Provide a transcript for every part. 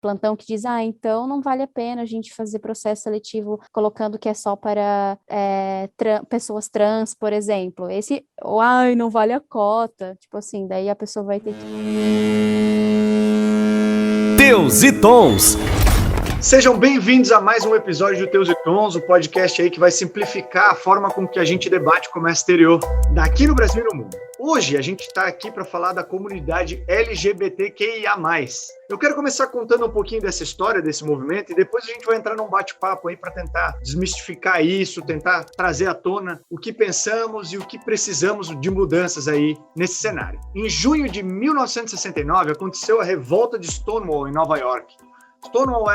plantão que diz, então não vale a pena a gente fazer processo seletivo colocando que é só para pessoas trans, por exemplo. Esse, não vale a cota. Tipo assim, daí a pessoa vai ter que... Teus e Tons. Sejam bem-vindos a mais um episódio do Teus e Tons, o podcast aí que vai simplificar a forma com que a gente debate o comércio exterior daqui no Brasil e no mundo. Hoje a gente está aqui para falar da comunidade LGBTQIA+. Eu quero começar contando um pouquinho dessa história, desse movimento, e depois a gente vai entrar num bate-papo aí para tentar desmistificar isso, tentar trazer à tona o que pensamos e o que precisamos de mudanças aí nesse cenário. Em junho de 1969 aconteceu a revolta de Stonewall em Nova York. Stonewall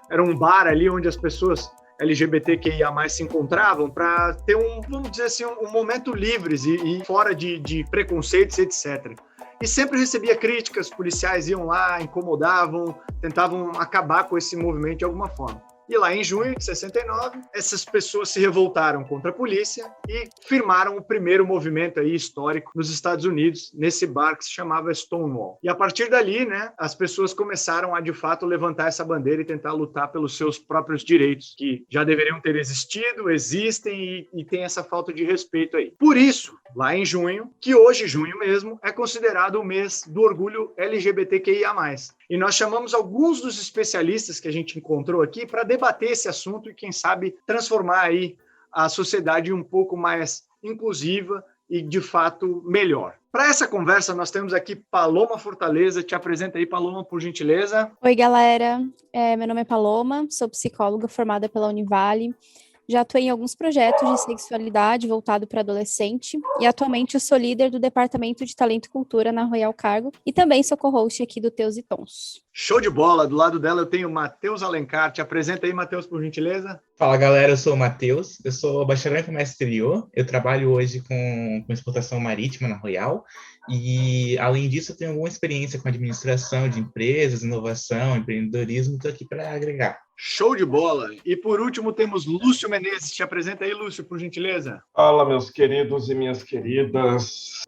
era um bar ali onde as pessoas LGBTQIA+, se encontravam para ter vamos dizer assim, um momento livres e fora de preconceitos, etc. E sempre recebia críticas, policiais iam lá, incomodavam, tentavam acabar com esse movimento de alguma forma. E lá em junho de 69, essas pessoas se revoltaram contra a polícia e firmaram o primeiro movimento aí histórico nos Estados Unidos, nesse bar que se chamava Stonewall. E a partir dali, né, as pessoas começaram a, de fato, levantar essa bandeira e tentar lutar pelos seus próprios direitos, que já deveriam ter existido, existem e tem essa falta de respeito aí. Por isso, lá em junho, que hoje, junho mesmo, é considerado o mês do orgulho LGBTQIA+. E nós chamamos alguns dos especialistas que a gente encontrou aqui para debater esse assunto e, quem sabe, transformar aí a sociedade um pouco mais inclusiva e, de fato, melhor. Para essa conversa, nós temos aqui Paloma Fortaleza. Te apresenta aí, Paloma, por gentileza. Oi, galera. Meu nome é Paloma, sou psicóloga formada pela Univale. Já atuei em alguns projetos de sexualidade voltado para adolescente e atualmente eu sou líder do Departamento de Talento e Cultura na Royal Cargo e também sou co-host aqui do Teus e Tons. Show de bola! Do lado dela eu tenho o Matheus Alencar. Te apresenta aí, Matheus, por gentileza. Fala, galera, eu sou o Matheus, eu sou bacharel em comércio exterior, eu trabalho hoje com exportação marítima na Royal e, além disso, eu tenho alguma experiência com administração de empresas, inovação, empreendedorismo, estou aqui para agregar. Show de bola! E por último temos Lúcio Menezes. Te apresenta aí, Lúcio, por gentileza. Fala, meus queridos e minhas queridas.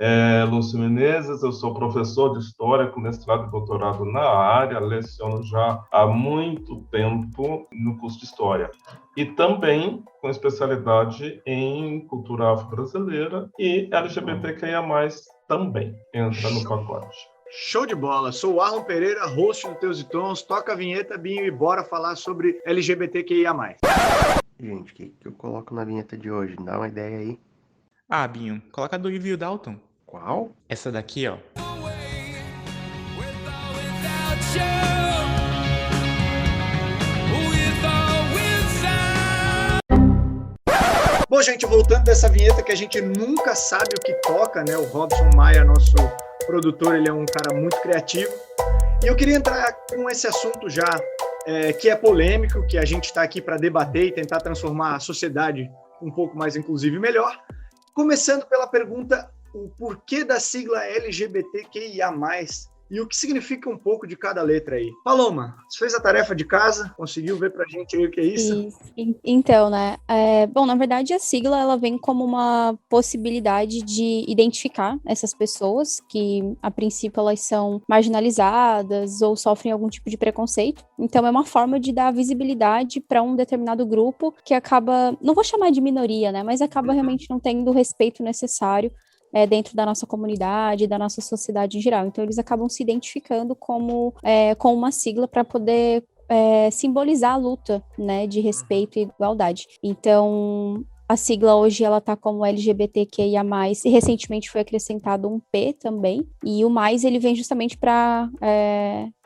Lúcio Menezes, eu sou professor de História com mestrado e doutorado na área, leciono já há muito tempo no curso de História. E também com especialidade em cultura afro-brasileira e LGBTQIA+, também entra no pacote. Show de bola! Sou o Arlon Pereira, host do Teus e Tons. Toca a vinheta, Binho, e bora falar sobre LGBTQIA+. Gente, o que eu coloco na vinheta de hoje? Dá uma ideia aí. Binho, coloca a do Ivy Dalton. Qual? Essa daqui, ó. Bom, gente, voltando dessa vinheta que a gente nunca sabe o que toca, né? O Robson Maia, nosso produtor, ele é um cara muito criativo. E eu queria entrar com esse assunto já, que é polêmico, que a gente está aqui para debater e tentar transformar a sociedade um pouco mais inclusiva e melhor. Começando pela pergunta, o porquê da sigla LGBTQIA+, e o que significa um pouco de cada letra aí. Paloma, você fez a tarefa de casa? Conseguiu ver pra gente aí o que é isso? Então, né? Bom, na verdade, a sigla, ela vem como uma possibilidade de identificar essas pessoas que, a princípio, elas são marginalizadas ou sofrem algum tipo de preconceito. Então, é uma forma de dar visibilidade para um determinado grupo que acaba, não vou chamar de minoria, né? Mas acaba realmente não tendo o respeito necessário dentro da nossa comunidade, da nossa sociedade em geral. Então, eles acabam se identificando com uma sigla para poder simbolizar a luta, né, de respeito e igualdade. Então, a sigla hoje ela está como LGBTQIA+, e recentemente foi acrescentado um P também, e o mais ele vem justamente para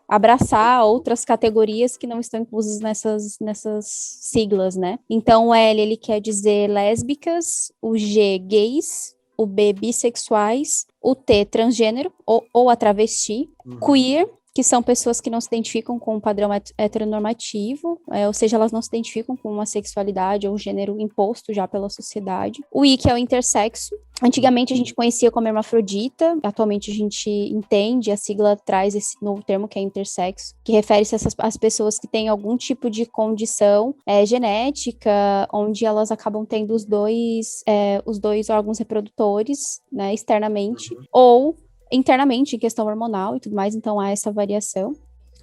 abraçar outras categorias que não estão inclusas nessas siglas, né? Então, o L ele quer dizer lésbicas, o G, gays, o B, bissexuais, o T, transgênero, ou a travesti, queer, que são pessoas que não se identificam com o padrão heteronormativo, ou seja, elas não se identificam com uma sexualidade ou um gênero imposto já pela sociedade. O I, que é o intersexo. Antigamente a gente conhecia como hermafrodita, atualmente a gente entende, a sigla traz esse novo termo que é intersexo, que refere-se às pessoas que têm algum tipo de condição genética, onde elas acabam tendo os dois órgãos reprodutores, né, externamente, ou internamente, em questão hormonal e tudo mais, então há essa variação.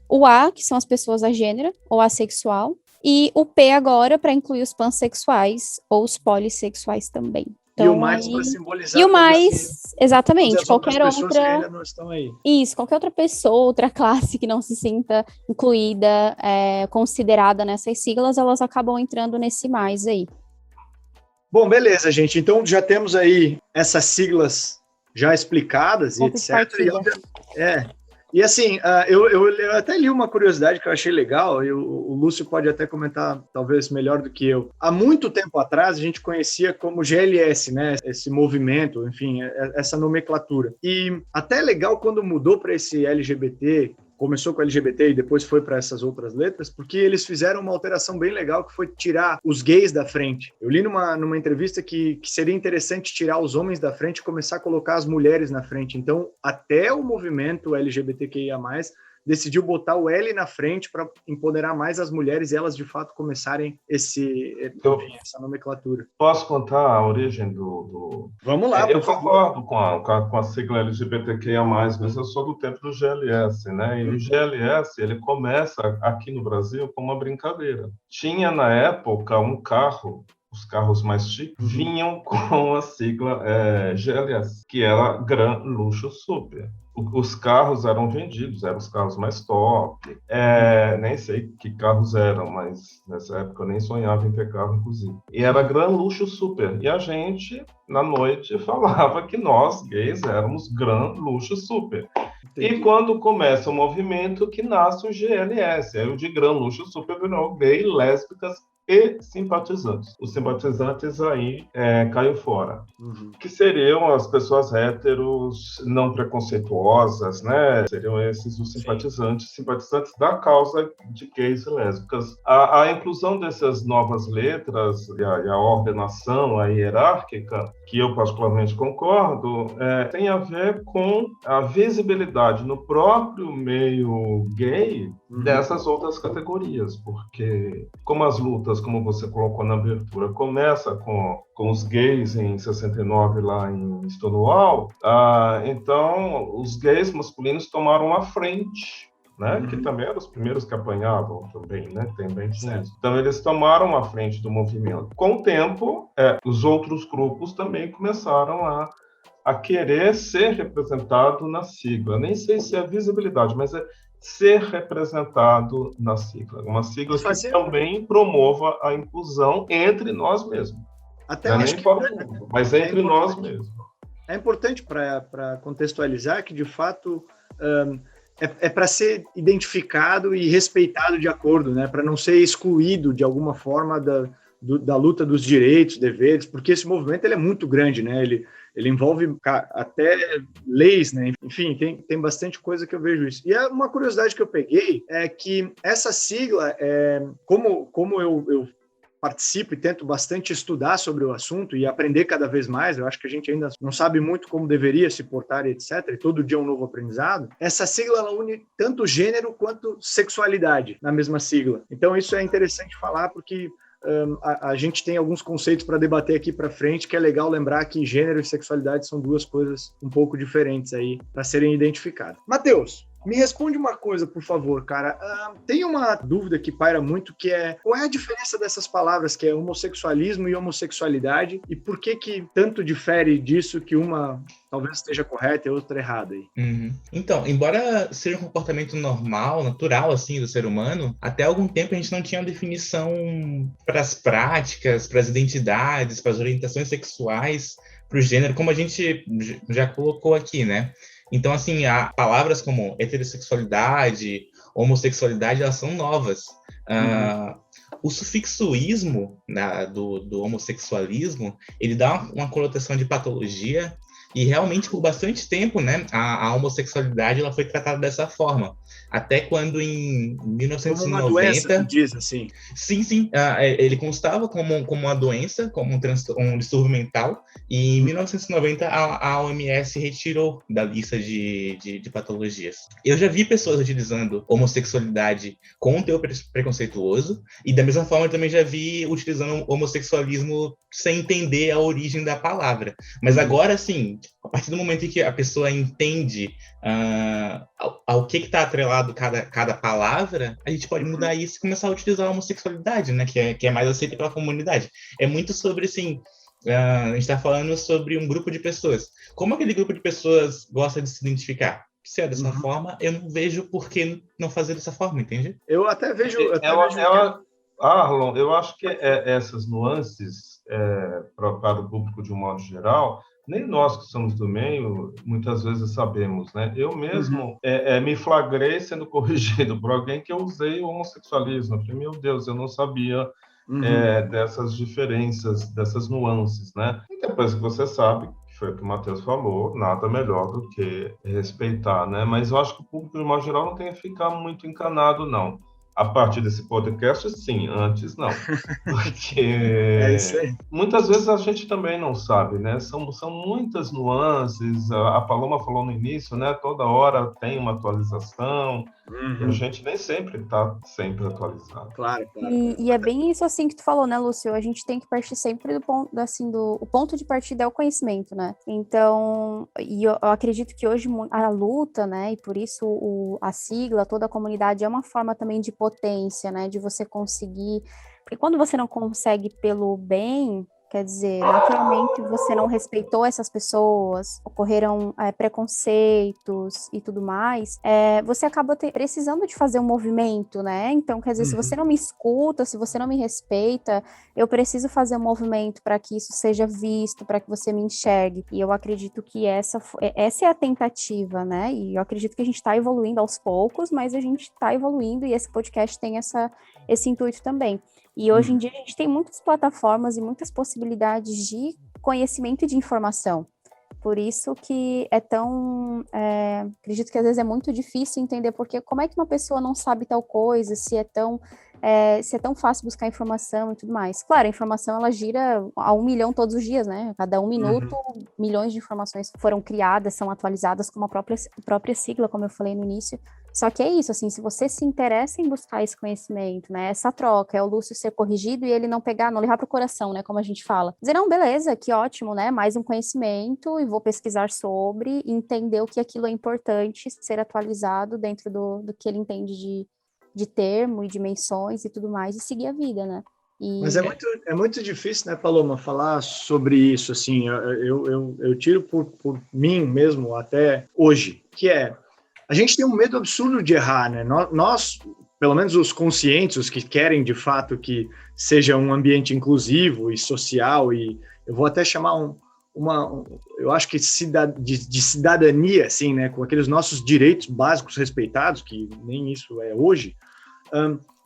O A, que são as pessoas agênera ou assexual, e o P agora para incluir os pansexuais ou os polissexuais também. Então, e o mais para simbolizar. E o mais, exatamente, qualquer outra. Que ainda não estão aí. Isso, qualquer outra pessoa, outra classe que não se sinta incluída, considerada nessas siglas, elas acabam entrando nesse mais aí. Bom, beleza, gente. Então já temos aí essas siglas já explicadas e etc. E assim, eu até li uma curiosidade que eu achei legal, e o Lúcio pode até comentar talvez melhor do que eu. Há muito tempo atrás, a gente conhecia como GLS, né? Esse movimento, enfim, essa nomenclatura. E até legal quando mudou para esse LGBT, começou com LGBT e depois foi para essas outras letras, porque eles fizeram uma alteração bem legal que foi tirar os gays da frente. Eu li numa entrevista que seria interessante tirar os homens da frente e começar a colocar as mulheres na frente. Então, até o movimento LGBTQIA+, decidiu botar o L na frente para empoderar mais as mulheres e elas, de fato, começarem essa nomenclatura. Posso contar a origem do... Vamos lá, eu concordo com a sigla LGBTQIA+, mas eu sou do tempo do GLS, né? E o GLS, ele começa aqui no Brasil como uma brincadeira. Tinha, na época, um carro, os carros mais chiques, vinham com a sigla GLS, que era Gran Luxo Super. Os carros eram vendidos, eram os carros mais top. Nem sei que carros eram, mas nessa época eu nem sonhava em ter carro, inclusive. E era Gran Luxo Super. E a gente, na noite, falava que nós, gays, éramos Gran Luxo Super. Entendi. E quando começa o movimento, que nasce o GLS. Aí o de Gran Luxo Super virou gay, lésbicas e simpatizantes. Os simpatizantes aí caiu fora. Que seriam as pessoas héteros não preconceituosas, né? Seriam esses os simpatizantes da causa de gays e lésbicas. A inclusão dessas novas letras e a ordenação a hierárquica, que eu particularmente concordo, tem a ver com a visibilidade no próprio meio gay dessas outras categorias, porque como as lutas, como você colocou na abertura, começa com os gays em 69 lá em Stonewall, então os gays masculinos tomaram a frente, né? Que também eram os primeiros que apanhavam também, né? Também tinha isso. Então eles tomaram a frente do movimento. Com o tempo, os outros grupos também começaram a querer ser representado na sigla. Nem sei se é visibilidade, mas ser representado na sigla. Uma sigla que também promova a inclusão entre nós mesmos. Até acho que mas entre nós mesmos. É importante para contextualizar que, de fato, para ser identificado e respeitado de acordo, né? Para não ser excluído de alguma forma da luta dos direitos, deveres, porque esse movimento ele é muito grande, né? Ele envolve até leis, né? Enfim, tem bastante coisa que eu vejo isso. E uma curiosidade que eu peguei é que essa sigla, como eu participo e tento bastante estudar sobre o assunto e aprender cada vez mais, eu acho que a gente ainda não sabe muito como deveria se portar, etc., e todo dia é um novo aprendizado, essa sigla ela une tanto gênero quanto sexualidade na mesma sigla. Então isso é interessante falar porque a gente tem alguns conceitos para debater aqui para frente, que é legal lembrar que gênero e sexualidade são duas coisas um pouco diferentes aí para serem identificadas. Matheus, me responde uma coisa, por favor, cara. Tem uma dúvida que paira muito, que qual é a diferença dessas palavras, que é homossexualismo e homossexualidade, e por que tanto difere disso que uma talvez esteja correta e a outra errada aí? Então, embora seja um comportamento normal, natural, assim, do ser humano, até algum tempo a gente não tinha uma definição para as práticas, para as identidades, para as orientações sexuais, para o gênero, como a gente já colocou aqui, né? Então, assim, há palavras como heterossexualidade, homossexualidade, elas são novas. O sufixo ismo, do homossexualismo, ele dá uma conotação de patologia e realmente, por bastante tempo, né, a homossexualidade ela foi tratada dessa forma. Até quando, em 1990... Como uma doença, diz assim. Sim. Ele constava como uma doença, como um distúrbio mental. E em 1990, a OMS retirou da lista de patologias. Eu já vi pessoas utilizando homossexualidade com teor preconceituoso. E, da mesma forma, eu também já vi utilizando homossexualismo sem entender a origem da palavra. Mas agora, sim, a partir do momento em que a pessoa entende ao que está atrelado cada palavra, a gente pode mudar isso e começar a utilizar a homossexualidade, né? Que é mais aceita pela comunidade. É muito sobre, assim, a gente está falando sobre um grupo de pessoas. Como aquele grupo de pessoas gosta de se identificar? Se é dessa forma, eu não vejo por que não fazer dessa forma, entende? Eu até vejo... Arlon, eu acho que essas nuances, para o público de um modo geral, nem nós que somos do meio, muitas vezes sabemos, né? Eu mesmo me flagrei sendo corrigido por alguém que eu usei o homossexualismo. Eu falei, meu Deus, eu não sabia dessas diferenças, dessas nuances, né? E depois que você sabe, que foi o que o Matheus falou, nada melhor do que respeitar, né? Mas eu acho que o público, de modo geral, não tem que ficar muito encanado, não. A partir desse podcast, sim. Antes, não. Porque muitas vezes a gente também não sabe, né? São muitas nuances. A Paloma falou no início, né? Toda hora tem uma atualização. E a gente nem sempre está sempre atualizado. Claro. E é bem isso assim que tu falou, né, Lúcio? A gente tem que partir sempre do ponto, assim, o ponto de partida é o conhecimento, né? Então, e eu acredito que hoje a luta, né, e por isso a sigla, toda a comunidade é uma forma também de potência, né, de você conseguir, porque quando você não consegue pelo bem, quer dizer, naturalmente você não respeitou essas pessoas, ocorreram preconceitos e tudo mais, você acaba precisando de fazer um movimento, né? Então, quer dizer, se você não me escuta, se você não me respeita, eu preciso fazer um movimento para que isso seja visto, para que você me enxergue. E eu acredito que essa é a tentativa, né? E eu acredito que a gente está evoluindo aos poucos, mas a gente está evoluindo e esse podcast tem esse intuito também. E hoje em dia a gente tem muitas plataformas e muitas possibilidades de conhecimento e de informação. Por isso que é tão... acredito que às vezes é muito difícil entender porque como é que uma pessoa não sabe tal coisa, se é tão fácil buscar informação e tudo mais. Claro, a informação ela gira a 1 milhão todos os dias, né? Cada 1 minuto, milhões de informações foram criadas, são atualizadas como a própria sigla, como eu falei no início. Só que é isso, assim, se você se interessa em buscar esse conhecimento, né, essa troca, é o Lúcio ser corrigido e ele não levar para o coração, né, como a gente fala. Dizer, não, beleza, que ótimo, né, mais um conhecimento e vou pesquisar sobre e entender o que aquilo é importante ser atualizado dentro do que ele entende de termo e dimensões e tudo mais e seguir a vida, né. Mas é muito difícil, né, Paloma, falar sobre isso, assim, eu tiro por mim mesmo até hoje, que a gente tem um medo absurdo de errar, né? Nós, pelo menos os conscientes, os que querem de fato que seja um ambiente inclusivo e social, e eu vou até chamar eu acho que de cidadania, assim, né? Com aqueles nossos direitos básicos respeitados, que nem isso é hoje,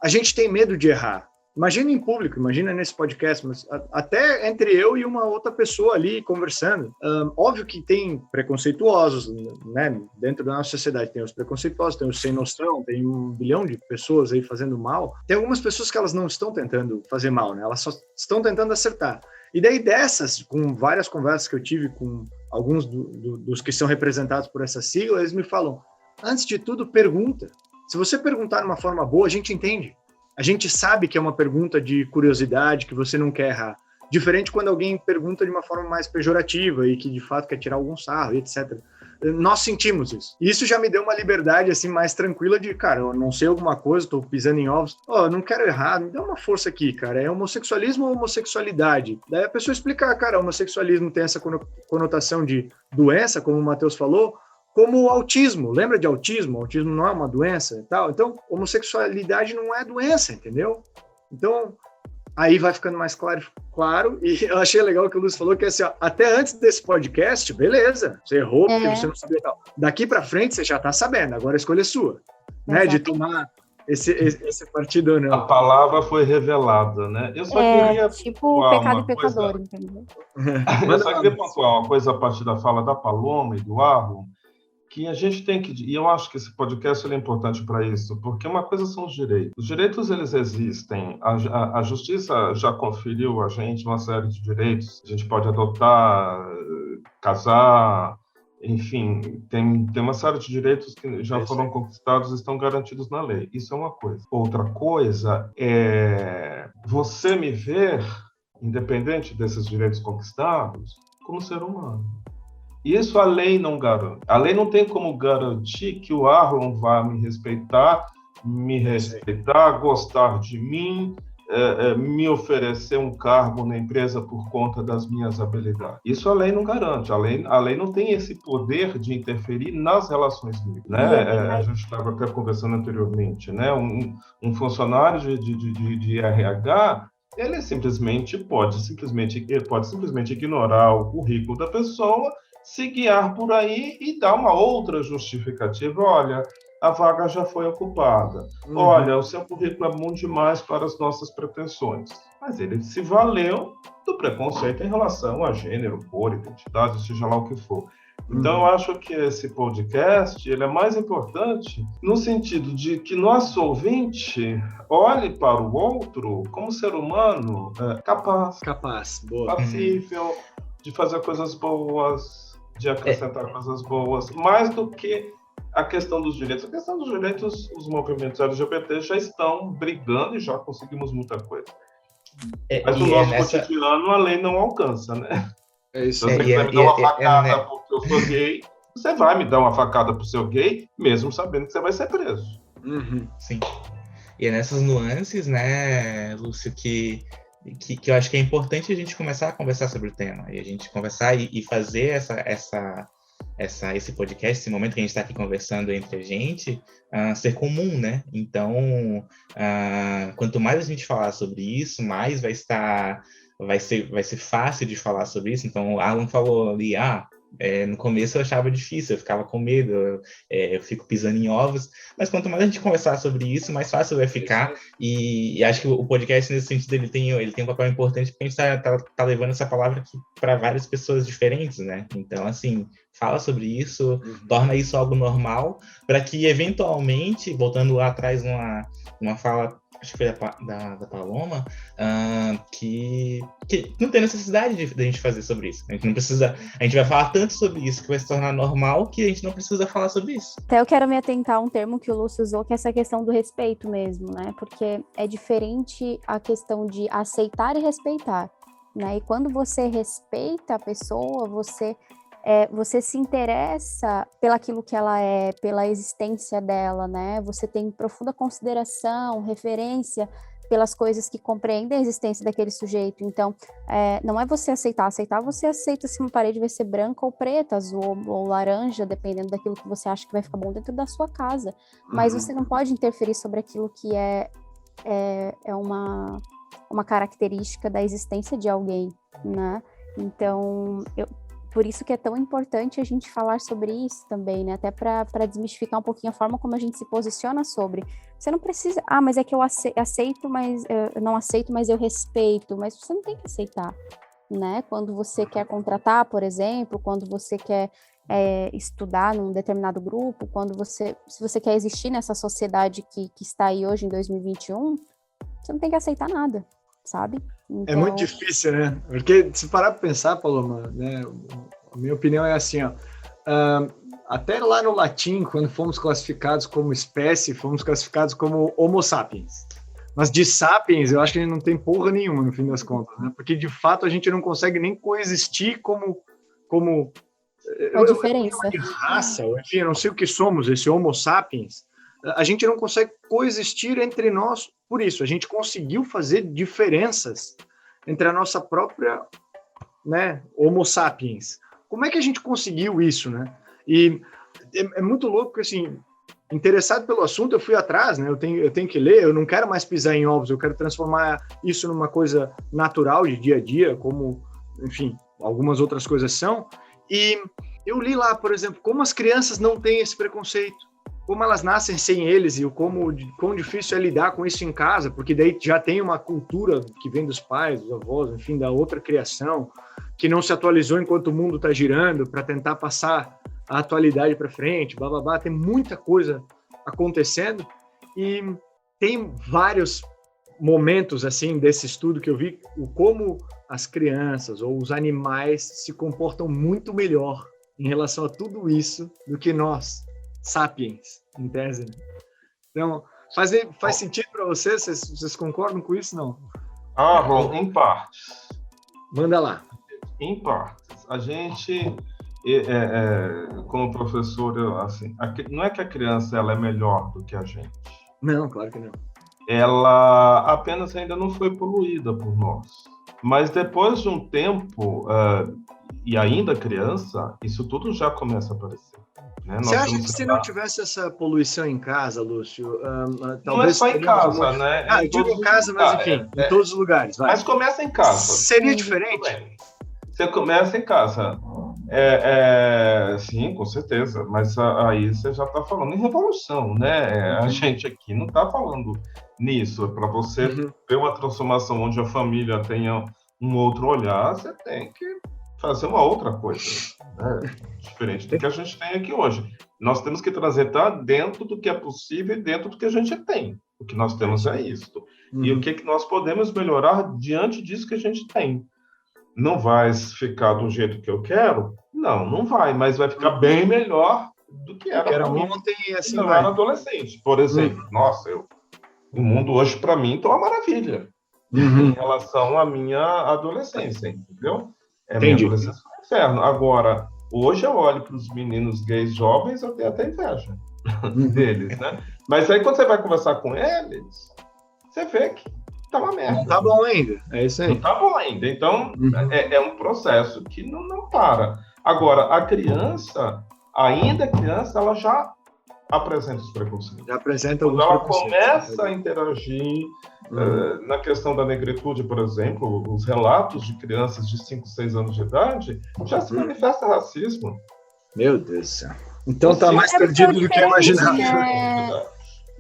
a gente tem medo de errar. Imagina em público, imagina nesse podcast, mas até entre eu e uma outra pessoa ali conversando. Óbvio que tem preconceituosos, né? Dentro da nossa sociedade tem os preconceituosos, tem os sem noção, tem 1 bilhão de pessoas aí fazendo mal. Tem algumas pessoas que elas não estão tentando fazer mal, né? Elas só estão tentando acertar. E daí dessas, com várias conversas que eu tive com alguns dos que são representados por essa sigla, eles me falam, antes de tudo, pergunta. Se você perguntar de uma forma boa, a gente entende. A gente sabe que é uma pergunta de curiosidade, que você não quer errar. Diferente quando alguém pergunta de uma forma mais pejorativa e que, de fato, quer tirar algum sarro, etc. Nós sentimos isso. E isso já me deu uma liberdade, assim, mais tranquila de, cara, eu não sei alguma coisa, estou pisando em ovos. Eu não quero errar, me dá uma força aqui, cara. É homossexualismo ou homossexualidade? Daí a pessoa explica, cara, homossexualismo tem essa conotação de doença, como o Matheus falou, como o autismo. Lembra de autismo? O autismo não é uma doença e tal. Então, homossexualidade não é doença, entendeu? Então, aí vai ficando mais claro. E eu achei legal que o Lúcio falou que assim, ó, até antes desse podcast, beleza, você errou porque você não sabia tal. Daqui para frente, você já está sabendo. Agora a escolha é sua, né? De tomar esse partido ou não. A palavra foi revelada, né? Eu só queria tipo pecado e pecador, entendeu? Eu só queria pontuar uma coisa a partir da fala da Paloma e do Arlon, que a gente tem que... E eu acho que esse podcast é importante para isso, porque uma coisa são os direitos. Os direitos, eles existem. A justiça já conferiu a gente uma série de direitos. A gente pode adotar, casar, enfim, tem uma série de direitos que já foram conquistados e estão garantidos na lei. Isso é uma coisa. Outra coisa é você me ver, independente desses direitos conquistados, como ser humano. Isso a lei não garante. A lei não tem como garantir que o Arlon vá me respeitar, gostar de mim, me oferecer um cargo na empresa por conta das minhas habilidades. Isso a lei não garante. A lei não tem esse poder de interferir nas relações livres, né? A gente estava até conversando anteriormente, né? Um funcionário de RH, ele pode simplesmente ignorar o currículo da pessoa, se guiar por aí e dar uma outra justificativa. Olha, a vaga já foi ocupada. Olha, o seu currículo é bom demais para as nossas pretensões. Mas ele se valeu do preconceito em relação a gênero, cor, identidade, seja lá o que for. Então, eu acho que esse podcast ele é mais importante no sentido de que nosso ouvinte olhe para o outro como ser humano capaz, boa. passível de fazer coisas boas, de acrescentar coisas boas, mais do que a questão dos direitos. A questão dos direitos, os movimentos LGBT já estão brigando e já conseguimos muita coisa. Mas no nosso cotidiano a lei não alcança, né? É isso. Se você quiser me dar uma facada porque eu sou gay, você vai me dar uma facada pro seu gay, mesmo sabendo que você vai ser preso. Sim. E é nessas nuances, né, Lúcio, que eu acho que é importante a gente começar a conversar sobre o tema. E a gente conversar e fazer esse podcast, esse momento que a gente está aqui conversando entre a gente, ser comum, né? Então, quanto mais a gente falar sobre isso, mais vai ser fácil de falar sobre isso. Então, o Alan falou ali, no começo eu achava difícil, eu ficava com medo, eu fico pisando em ovos, mas quanto mais a gente conversar sobre isso, mais fácil vai ficar, e acho que o podcast, nesse sentido, ele tem um papel importante, porque a gente tá levando essa palavra aqui para várias pessoas diferentes, né? Então, assim, fala sobre isso, torna isso algo normal, para que, eventualmente, voltando lá atrás numa fala, acho que foi da Paloma, que não tem necessidade de a gente fazer sobre isso. A gente vai falar tanto sobre isso que vai se tornar normal que a gente não precisa falar sobre isso. Até eu quero me atentar a um termo que o Lúcio usou, que é essa questão do respeito mesmo, né? Porque é diferente a questão de aceitar e respeitar, né? E quando você respeita a pessoa, você se interessa pelaquilo que ela é, pela existência dela, né? Você tem profunda consideração, referência pelas coisas que compreendem a existência daquele sujeito. Então, não é você aceitar. Você aceita se uma parede vai ser branca ou preta, azul ou laranja, dependendo daquilo que você acha que vai ficar bom dentro da sua casa. Mas você não pode interferir sobre aquilo que é uma característica da existência de alguém, né? Então, por isso que é tão importante a gente falar sobre isso também, né? Até para desmistificar um pouquinho a forma como a gente se posiciona sobre. Você não precisa... mas é que eu aceito, mas eu não aceito, mas eu respeito. Mas você não tem que aceitar, né? Quando você quer contratar, por exemplo, quando você quer estudar num determinado grupo, se você quer existir nessa sociedade que está aí hoje em 2021, você não tem que aceitar nada, sabe? Então... É muito difícil, né? Porque se parar para pensar, Paloma, né? A minha opinião é assim, até lá no latim, quando fomos classificados como espécie, fomos classificados como Homo sapiens. Mas de sapiens, eu acho que a gente não tem porra nenhuma, no fim das contas, né? Porque, de fato, a gente não consegue nem coexistir como a diferença. De raça, enfim, eu não sei o que somos, esse Homo sapiens. A gente não consegue coexistir entre nós por isso. A gente conseguiu fazer diferenças entre a nossa própria, né, Homo sapiens. Como é que a gente conseguiu isso, né? E é muito louco, porque, assim, interessado pelo assunto, eu fui atrás, né? Eu tenho que ler, eu não quero mais pisar em ovos, eu quero transformar isso numa coisa natural de dia a dia, como, enfim, algumas outras coisas são. E eu li lá, por exemplo, como as crianças não têm esse preconceito, como elas nascem sem eles e quão difícil é lidar com isso em casa, porque daí já tem uma cultura que vem dos pais, dos avós, enfim, da outra criação, que não se atualizou enquanto o mundo está girando para tentar passar a atualidade para frente, blá, blá, blá. Tem muita coisa acontecendo e tem vários momentos assim desse estudo que eu vi, como as crianças ou os animais se comportam muito melhor em relação a tudo isso do que nós, sapiens, em tese. Então, faz sentido para vocês? Vocês concordam com isso, não? Bom, em partes. Manda lá. Em partes. A gente como professor, assim, não é que a criança ela é melhor do que a gente. Não, claro que não. Ela apenas ainda não foi poluída por nós. Mas depois de um tempo, e ainda criança, isso tudo já começa a aparecer. Né? Você acha que se não tivesse essa poluição em casa, Lúcio, talvez... Não é só em casa, né? Eu digo em casa, mas enfim, em todos os lugares. Vai. Mas começa em casa. Seria diferente? Você começa em casa. Sim, com certeza. Mas aí você já está falando em revolução, né? A gente aqui não está falando nisso. Para você ter uma transformação onde a família tenha um outro olhar, você tem que fazer uma outra coisa, né? Diferente do que a gente tem aqui hoje. Nós temos que transitar dentro do que é possível e dentro do que a gente tem. O que nós temos é isso. E o que nós podemos melhorar diante disso que a gente tem. Não vai ficar do jeito que eu quero? Não vai, mas vai ficar bem melhor do que era ontem e assim eu era adolescente. Por exemplo, o mundo hoje para mim está uma maravilha em relação à minha adolescência, entendeu? Minha adolescência foi um inferno. Agora, hoje eu olho para os meninos gays jovens, eu tenho até inveja deles, né? Mas aí quando você vai conversar com eles, você vê que tá uma merda. Não tá bom ainda, é isso aí. Não tá bom ainda, então é um processo que não para. Agora, a criança, ainda criança, ela já apresenta os preconceitos. Já apresenta quando ela começa a interagir na questão da negritude, por exemplo, os relatos de crianças de 5, 6 anos de idade, já se manifesta racismo. Meu Deus do céu. Então tá mais perdido do que eu imaginava.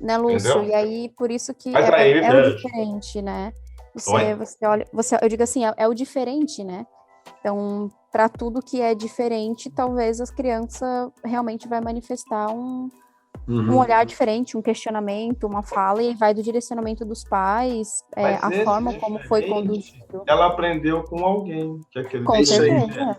Né, Lúcio? Entendeu? E aí, por isso que Mas é o diferente, né? Você olha, eu digo assim, é o diferente, né? Então, para tudo que é diferente, talvez as crianças realmente vai manifestar um olhar diferente, um questionamento, uma fala, e vai do direcionamento dos pais, a forma como foi conduzido. Ela aprendeu com alguém, que é aquele com certeza.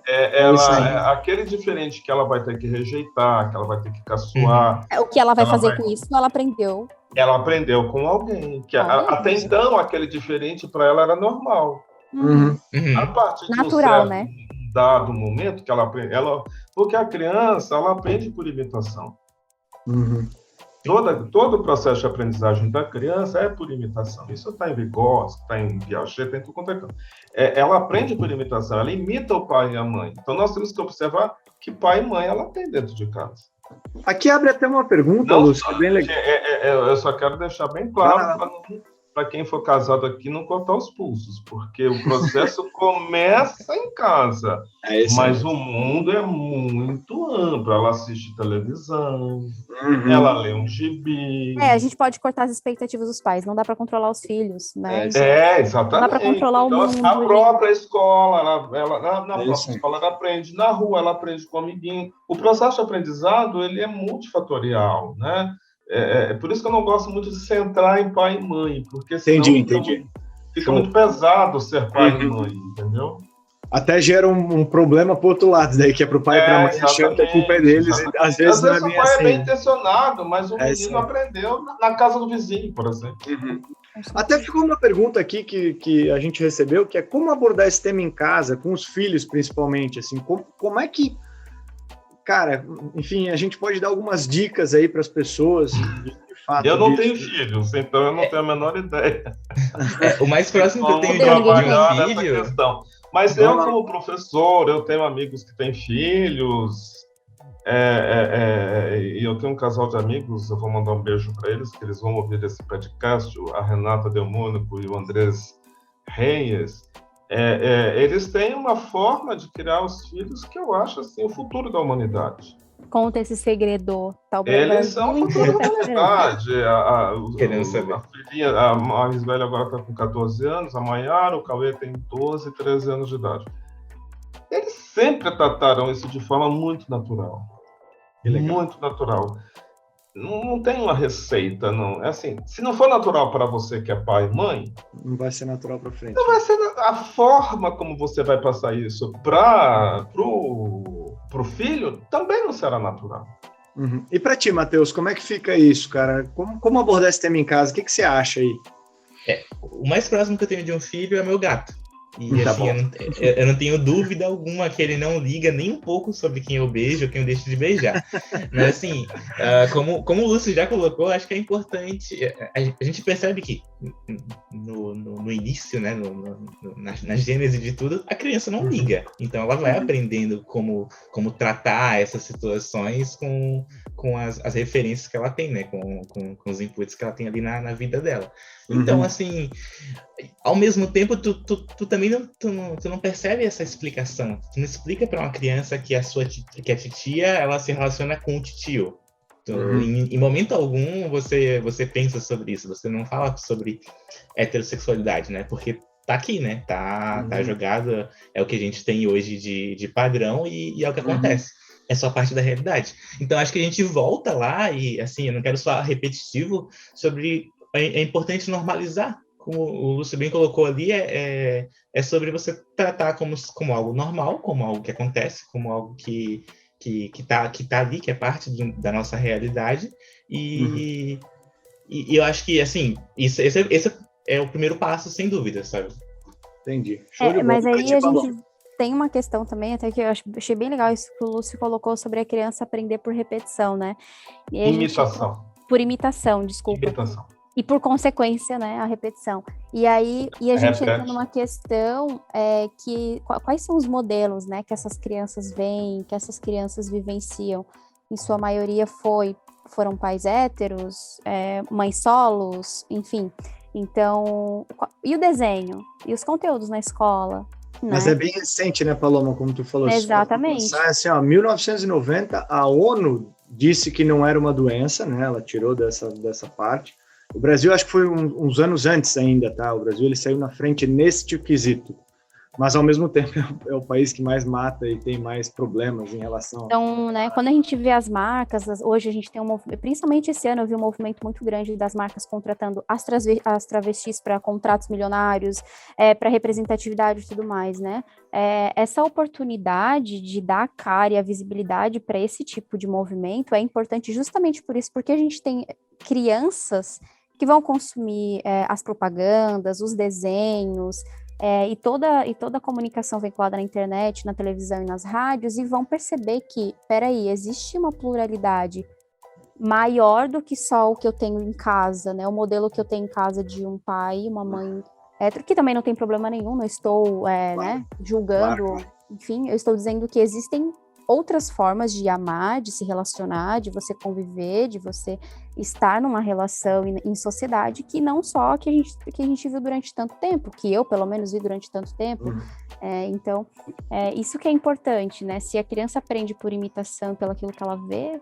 Aquele diferente que ela vai ter que rejeitar, que ela vai ter que caçoar. O que ela vai fazer com isso, ela aprendeu. Ela aprendeu com alguém, que até então aquele diferente para ela era normal. A partir de natural, um certo né? dado momento que ela aprende, porque a criança ela aprende por imitação. Todo o processo de aprendizagem da criança é por imitação. Isso está em Vygotsky, está em Piaget, está em tudo quanto é canto. Ela aprende por imitação, ela imita o pai e a mãe. Então nós temos que observar que pai e mãe ela tem dentro de casa. Aqui abre até uma pergunta, Lúcio, que é bem legal. Eu só quero deixar bem claro para quem for casado aqui não cortar os pulsos, porque o processo começa em casa, mas o mundo é muito amplo. Ela assiste televisão, ela lê um gibi. A gente pode cortar as expectativas dos pais, não dá para controlar os filhos, né? Exatamente. Não dá para controlar o mundo. A própria escola, na própria escola ela aprende, na rua ela aprende com o amiguinho. O processo de aprendizado ele é multifatorial, né? Por isso que eu não gosto muito de centrar em pai e mãe, porque senão fica muito pesado ser pai e mãe, entendeu? Até gera um problema pro outro lado, daí, que é pro pai e pra mãe, achando que a culpa é deles, e às vezes não é bem assim. O pai é bem intencionado, mas o menino aprendeu na casa do vizinho, por exemplo. Até ficou uma pergunta aqui que a gente recebeu, que é como abordar esse tema em casa, com os filhos principalmente, assim, como é que... Cara, enfim, a gente pode dar algumas dicas aí para as pessoas. De fato, eu não tenho filhos, então eu não tenho a menor ideia. O mais próximo que eu tenho de um filho... Mas eu, como professor, eu tenho amigos que têm filhos, e eu tenho um casal de amigos, eu vou mandar um beijo para eles, que eles vão ouvir esse podcast, a Renata Delmônico e o Andrés Reyes. Eles têm uma forma de criar os filhos que eu acho assim, o futuro da humanidade. Conta esse segredo. Eles são o futuro da humanidade. A mais velha agora está com 14 anos, a Maiara, o Cauê tem 12, 13 anos de idade. Eles sempre trataram isso de forma muito natural. Muito natural. Não tem uma receita, não. É assim, se não for natural para você que é pai e mãe... Não vai ser natural para frente. Não vai ser a forma como você vai passar isso pro filho também não será natural. E para ti, Matheus, como é que fica isso, cara? Como abordar esse tema em casa? O que você acha aí? O mais próximo que eu tenho de um filho é meu gato. E assim, eu não tenho dúvida alguma que ele não liga nem um pouco sobre quem eu beijo ou quem eu deixo de beijar. Mas assim, como o Lúcio já colocou, acho que é importante. A gente percebe que no início, né, na gênese de tudo, a criança não liga. Então ela vai aprendendo como tratar essas situações com as referências que ela tem, né? Com os inputs que ela tem ali na vida dela. Então, assim, ao mesmo tempo, tu também não percebe essa explicação. Tu não explica para uma criança que a titia, ela se relaciona com o titio. Em momento algum, você pensa sobre isso. Você não fala sobre heterossexualidade, né? Porque tá aqui, né? Tá jogado, é o que a gente tem hoje de padrão e é o que acontece. É só parte da realidade. Então, acho que a gente volta lá e, assim, eu não quero soar repetitivo sobre... É importante normalizar, como o Lúcio bem colocou ali, é sobre você tratar como algo normal, como algo que acontece, como algo que tá ali, que é parte da nossa realidade. E eu acho que, assim, esse é o primeiro passo, sem dúvida, sabe? Entendi. Show de bola. Mas aí a gente tem uma questão também, até que eu achei bem legal isso que o Lúcio colocou sobre a criança aprender por repetição, né? Imitação. Por imitação, desculpa. Imitação. E por consequência, né, a repetição. E aí a gente entra numa questão quais são os modelos, né, que essas crianças veem, que essas crianças vivenciam. Em sua maioria foram pais héteros, mães solos, enfim. Então, e o desenho? E os conteúdos na escola? Mas né? é bem recente, né, Paloma, como tu falou. Exatamente. Assim, 1990, a ONU disse que não era uma doença, né, ela tirou dessa parte. O Brasil, acho que foi uns anos antes ainda, tá? O Brasil, ele saiu na frente neste quesito. Mas, ao mesmo tempo, é o país que mais mata e tem mais problemas em relação... Então, né, quando a gente vê as marcas, hoje a gente tem principalmente esse ano, eu vi um movimento muito grande das marcas contratando as travestis para contratos milionários, para representatividade e tudo mais, né? Essa oportunidade de dar a cara e a visibilidade para esse tipo de movimento é importante justamente por isso, porque a gente tem crianças que vão consumir as propagandas, os desenhos, e toda a comunicação vinculada na internet, na televisão e nas rádios, e vão perceber que, peraí, existe uma pluralidade maior do que só o que eu tenho em casa, né? O modelo que eu tenho em casa de um pai e uma mãe hétero, que também não tem problema nenhum, não estou né, julgando, enfim, eu estou dizendo que existem outras formas de amar, de se relacionar, de você conviver, de você estar numa relação em sociedade, que não só que a gente viu durante tanto tempo, que eu, pelo menos, vi durante tanto tempo. Então, isso que é importante, né? Se a criança aprende por imitação, pelo aquilo que ela vê,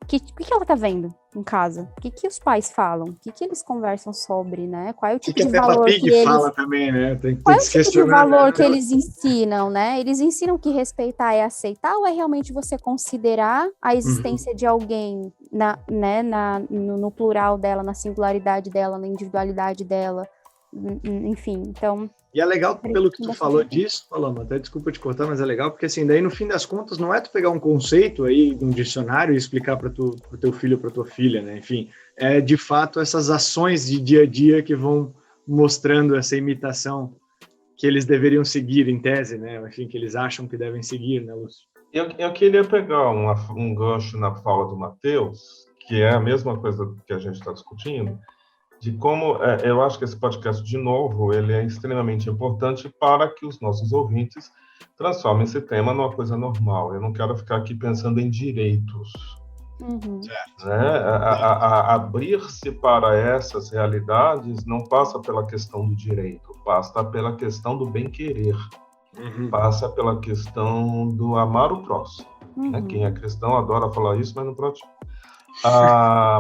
o que ela tá vendo em casa? O que os pais falam? O que eles conversam sobre, né? Qual é o tipo de valor que eles... fala também, né? Qual é o tipo de valor que eles ensinam, né? Eles ensinam que respeitar é aceitar ou é realmente você considerar a existência de alguém no plural dela, na singularidade dela, na individualidade dela, enfim, então... E é legal, pelo que tu falou disso, Paloma, até desculpa te cortar, mas é legal, porque assim, daí no fim das contas, não é tu pegar um conceito aí, um dicionário e explicar para pro teu filho ou para tua filha, né? Enfim, é de fato essas ações de dia a dia que vão mostrando essa imitação que eles deveriam seguir em tese, né? Enfim, que eles acham que devem seguir, né, Lúcio? Eu queria pegar um gancho na fala do Matheus, que é a mesma coisa que a gente está discutindo, de como eu acho que esse podcast, de novo, ele é extremamente importante para que os nossos ouvintes transformem esse tema numa coisa normal. Eu não quero ficar aqui pensando em direitos. Né? Abrir-se para essas realidades não passa pela questão do direito, passa pela questão do bem-querer, passa pela questão do amar o próximo. Né? Quem é cristão adora falar isso, mas não pratica.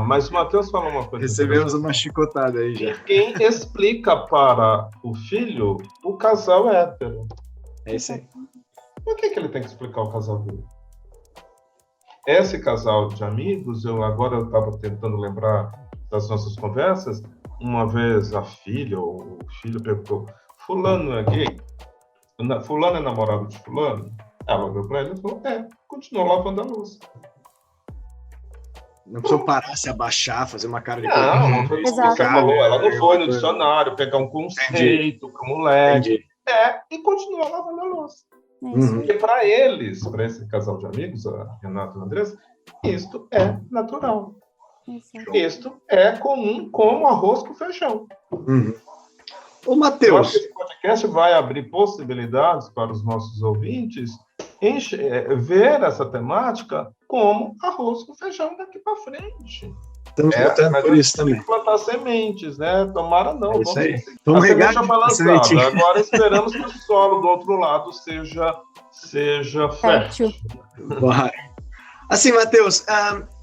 Mas o Matheus falou uma coisa. Recebemos uma chicotada aí já. Quem explica para o filho o casal hétero? É isso aí. Por que ele tem que explicar o casal dele? Esse casal de amigos, agora eu estava tentando lembrar das nossas conversas, uma vez a filha ou o filho perguntou: fulano é gay? Fulano é namorado de fulano? Ela olhou para ele e falou: continuou lavando a louça. Não precisou parar, se abaixar, fazer uma cara de... Não foi isso que você falou. Ela não foi no dicionário pegar um conceito com o moleque. e continua lavando a louça. Isso. Porque para eles, para esse casal de amigos, a Renata e a Andressa, isto é natural. Exato. Isto é comum como arroz com feijão. Ô, Eu acho Matheus, que esse podcast vai abrir possibilidades para os nossos ouvintes ver essa temática como arroz com feijão daqui para frente. estamos lutando Mas por a isso gente tem também. que plantar sementes, né? Tomara não. É isso aí. A Vamos regar semente a balançada. sementinha. Agora esperamos que o solo do outro lado seja fértil. Claro. Assim, Matheus,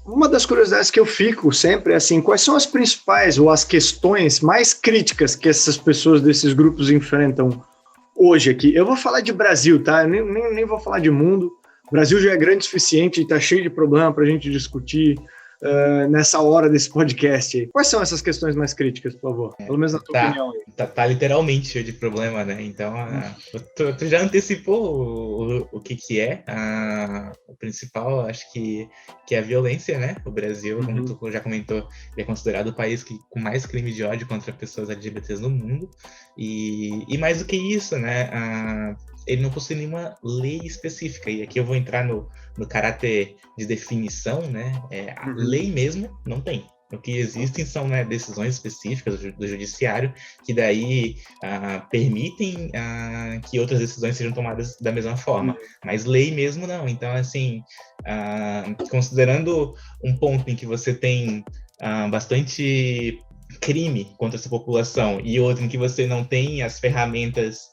uma das curiosidades que eu fico sempre é assim, quais são as principais ou as questões mais críticas que essas pessoas desses grupos enfrentam hoje aqui? Eu vou falar de Brasil, tá? Eu nem vou falar de mundo. O Brasil já é grande o suficiente e está cheio de problema para a gente discutir nessa hora desse podcast aí. Quais são essas questões mais críticas, por favor? Pelo menos na tua opinião aí. Tá literalmente cheio de problema, né? Então, tu já antecipou o que é. O principal, acho que é a violência, né? O Brasil, como tu já comentou, é considerado o país com mais crime de ódio contra pessoas LGBTs no mundo. E mais do que isso, né? Ele não possui nenhuma lei específica. E aqui eu vou entrar no caráter de definição, né? A lei mesmo não tem. O que existem são, né, decisões específicas do judiciário que daí permitem que outras decisões sejam tomadas da mesma forma. Mas lei mesmo não. Então, assim, considerando um ponto em que você tem bastante crime contra essa população e outro em que você não tem as ferramentas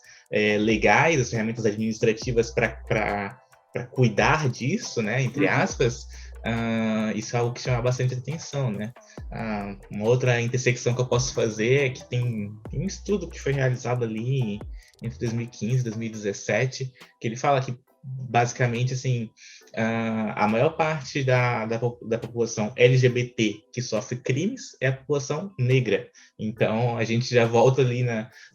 legais, as ferramentas administrativas para cuidar disso, né, entre aspas, isso é algo que chama bastante atenção, né? Uma outra intersecção que eu posso fazer é que tem um estudo que foi realizado ali entre 2015 e 2017, que ele fala que, basicamente, assim, a maior parte da população LGBT que sofre crimes é a população negra. Então, a gente já volta ali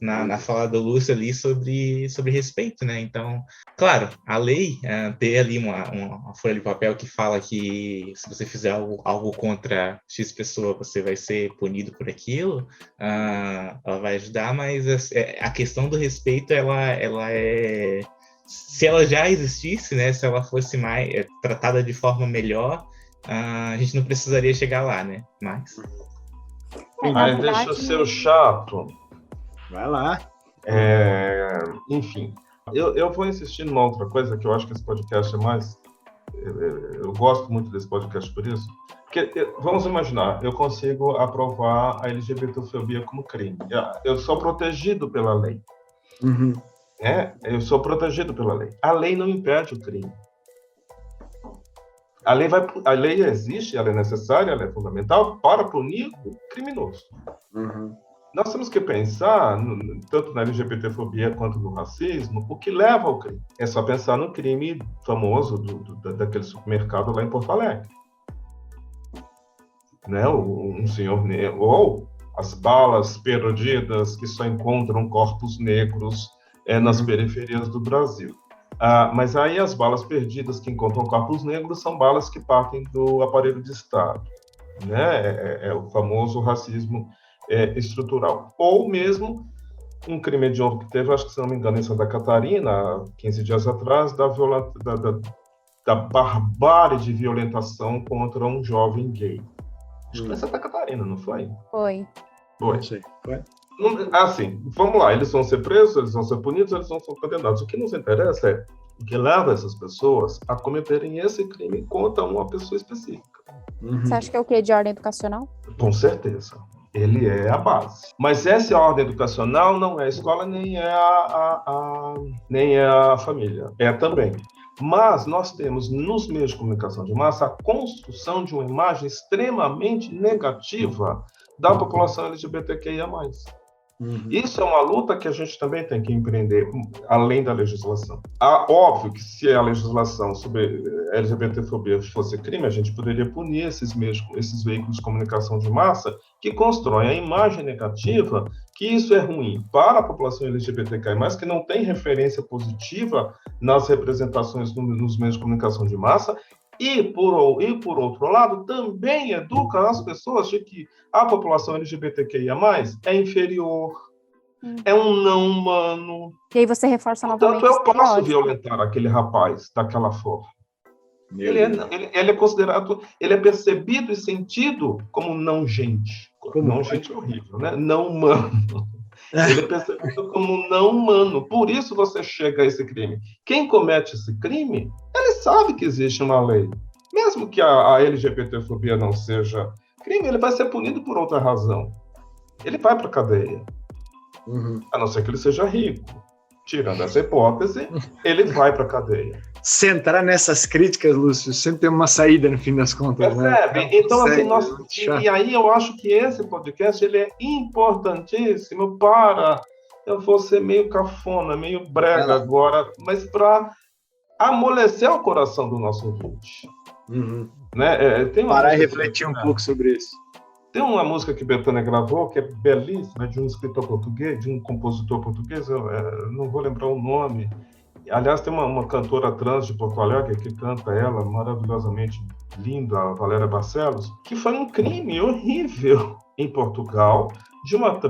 na fala do Lúcio ali sobre respeito, né? Então, claro, a lei, ter ali uma folha de papel que fala que se você fizer algo contra X pessoa, você vai ser punido por aquilo, ela vai ajudar, mas a questão do respeito, ela é... Se ela já existisse, né, se ela fosse mais tratada de forma melhor, a gente não precisaria chegar lá, né? Mas... Aí deixa eu ser o chato. Vai lá. Enfim, eu vou insistir numa outra coisa que eu acho que esse podcast é mais... Eu gosto muito desse podcast por isso. Porque, vamos imaginar, eu consigo aprovar a LGBTfobia como crime. Eu sou protegido pela lei. Eu sou protegido pela lei. A lei não impede o crime. A lei existe, ela é necessária, ela é fundamental para punir o criminoso. Nós temos que pensar, tanto na LGBTfobia quanto no racismo, o que leva ao crime. É só pensar no crime famoso daquele supermercado lá em Porto Alegre. Né? Um senhor negro, ou as balas perdidas que só encontram corpos negros nas periferias do Brasil. Mas aí as balas perdidas que encontram corpos negros são balas que partem do aparelho de Estado. Né? É o famoso racismo estrutural. Ou mesmo um crime hediondo que teve, acho que se não me engano, em Santa Catarina, 15 dias atrás, da barbárie de violentação contra um jovem gay. Acho que foi em Santa Catarina, não foi? Foi. Foi. Assim, vamos lá, eles vão ser presos, eles vão ser punidos, eles vão ser condenados. O que nos interessa é o que leva essas pessoas a cometerem esse crime contra uma pessoa específica. Você acha que é o quê? De ordem educacional? Com certeza. Ele é a base. Mas essa ordem educacional não é a escola, nem é a família. É também. Mas nós temos, nos meios de comunicação de massa, a construção de uma imagem extremamente negativa da população LGBTQIA+. Isso é uma luta que a gente também tem que empreender, além da legislação. Óbvio que se a legislação sobre LGBTfobia fosse crime, a gente poderia punir esses veículos de comunicação de massa que constroem a imagem negativa, que isso é ruim para a população LGBTQI+, que não tem referência positiva nas representações nos meios de comunicação de massa, e por outro lado, também educa as pessoas de que a população LGBTQIA+, é inferior, é um não humano. E aí você reforça novamente Portanto, eu o posso estereótipo. violentar aquele rapaz daquela forma. Ele é considerado, ele é percebido e sentido como não gente. Não gente é horrível, né? Não humano. Ele é percebido como não humano. Por isso você chega a esse crime. Quem comete esse crime, ele sabe que existe uma lei. Mesmo que a LGBTfobia não seja crime, ele vai ser punido por outra razão. Ele vai para a cadeia. A não ser que ele seja rico. Tirando essa hipótese, ele vai para a cadeia. Se entrar nessas críticas, Lúcio, sempre tem uma saída no fim das contas. Percebe? Né? Então, assim, e aí eu acho que esse podcast ele é importantíssimo para... Eu vou ser meio cafona, meio brega agora, mas para amolecer o coração do nosso ouvinte. Né? Parar e refletir um pouco sobre isso. Tem uma música que Bethânia gravou, que é belíssima, de um escritor português, de um compositor português, eu não vou lembrar o nome. Aliás, tem uma cantora trans de Porto Alegre que canta ela maravilhosamente linda, a Valéria Barcelos, que foi um crime horrível em Portugal de uma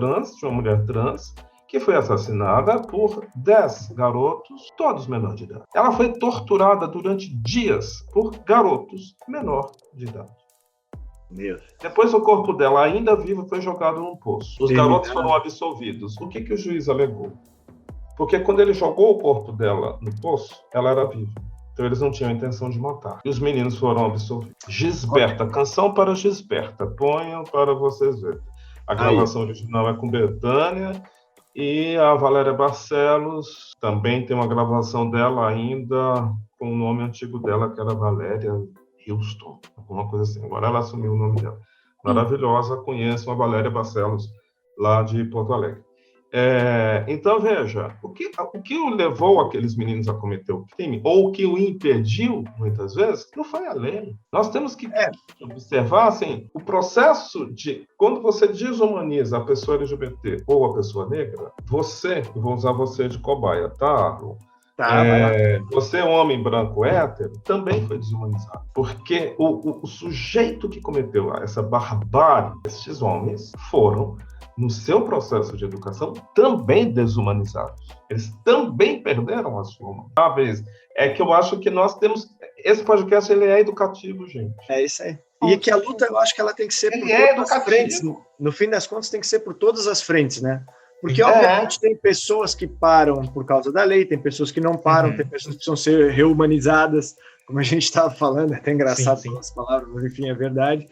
mulher trans, que foi assassinada por 10 garotos, todos menores de idade. Ela foi torturada durante dias por garotos menor de idade. Depois o corpo dela, ainda vivo, foi jogado num poço. Os garotos foram absolvidos. O que o juiz alegou? Porque quando ele jogou o corpo dela no poço, ela era viva. Então eles não tinham intenção de matar. E os meninos foram absolvidos. Gisberta, canção para Gisberta. Ponham para vocês verem. A gravação original é com Bethânia. E a Valéria Barcelos também tem uma gravação dela ainda com o nome antigo dela, que era Valéria Houston, alguma coisa assim. Agora ela assumiu o nome dela. Maravilhosa, conheço a Valéria Barcelos, lá de Porto Alegre. Então, veja, o que o levou aqueles meninos a cometer o crime, ou o que o impediu, muitas vezes, não foi a lei. Nós temos que observar, assim, o processo de... Quando você desumaniza a pessoa LGBT ou a pessoa negra, eu vou usar você de cobaia, tá? Você, homem branco hétero, também foi desumanizado. Porque o sujeito que cometeu essa barbárie, esses homens foram, no seu processo de educação, também desumanizados. Eles também perderam a sua humanidade. É que eu acho que nós temos... Esse podcast, ele é educativo, gente. É isso aí. E que a luta, eu acho que ela tem que ser por todas as frentes. No fim das contas, tem que ser por todas as frentes, né? Porque, obviamente, tem pessoas que param por causa da lei, tem pessoas que não param, tem pessoas que precisam ser reumanizadas, como a gente estava falando, é até engraçado as palavras, mas, enfim, é verdade.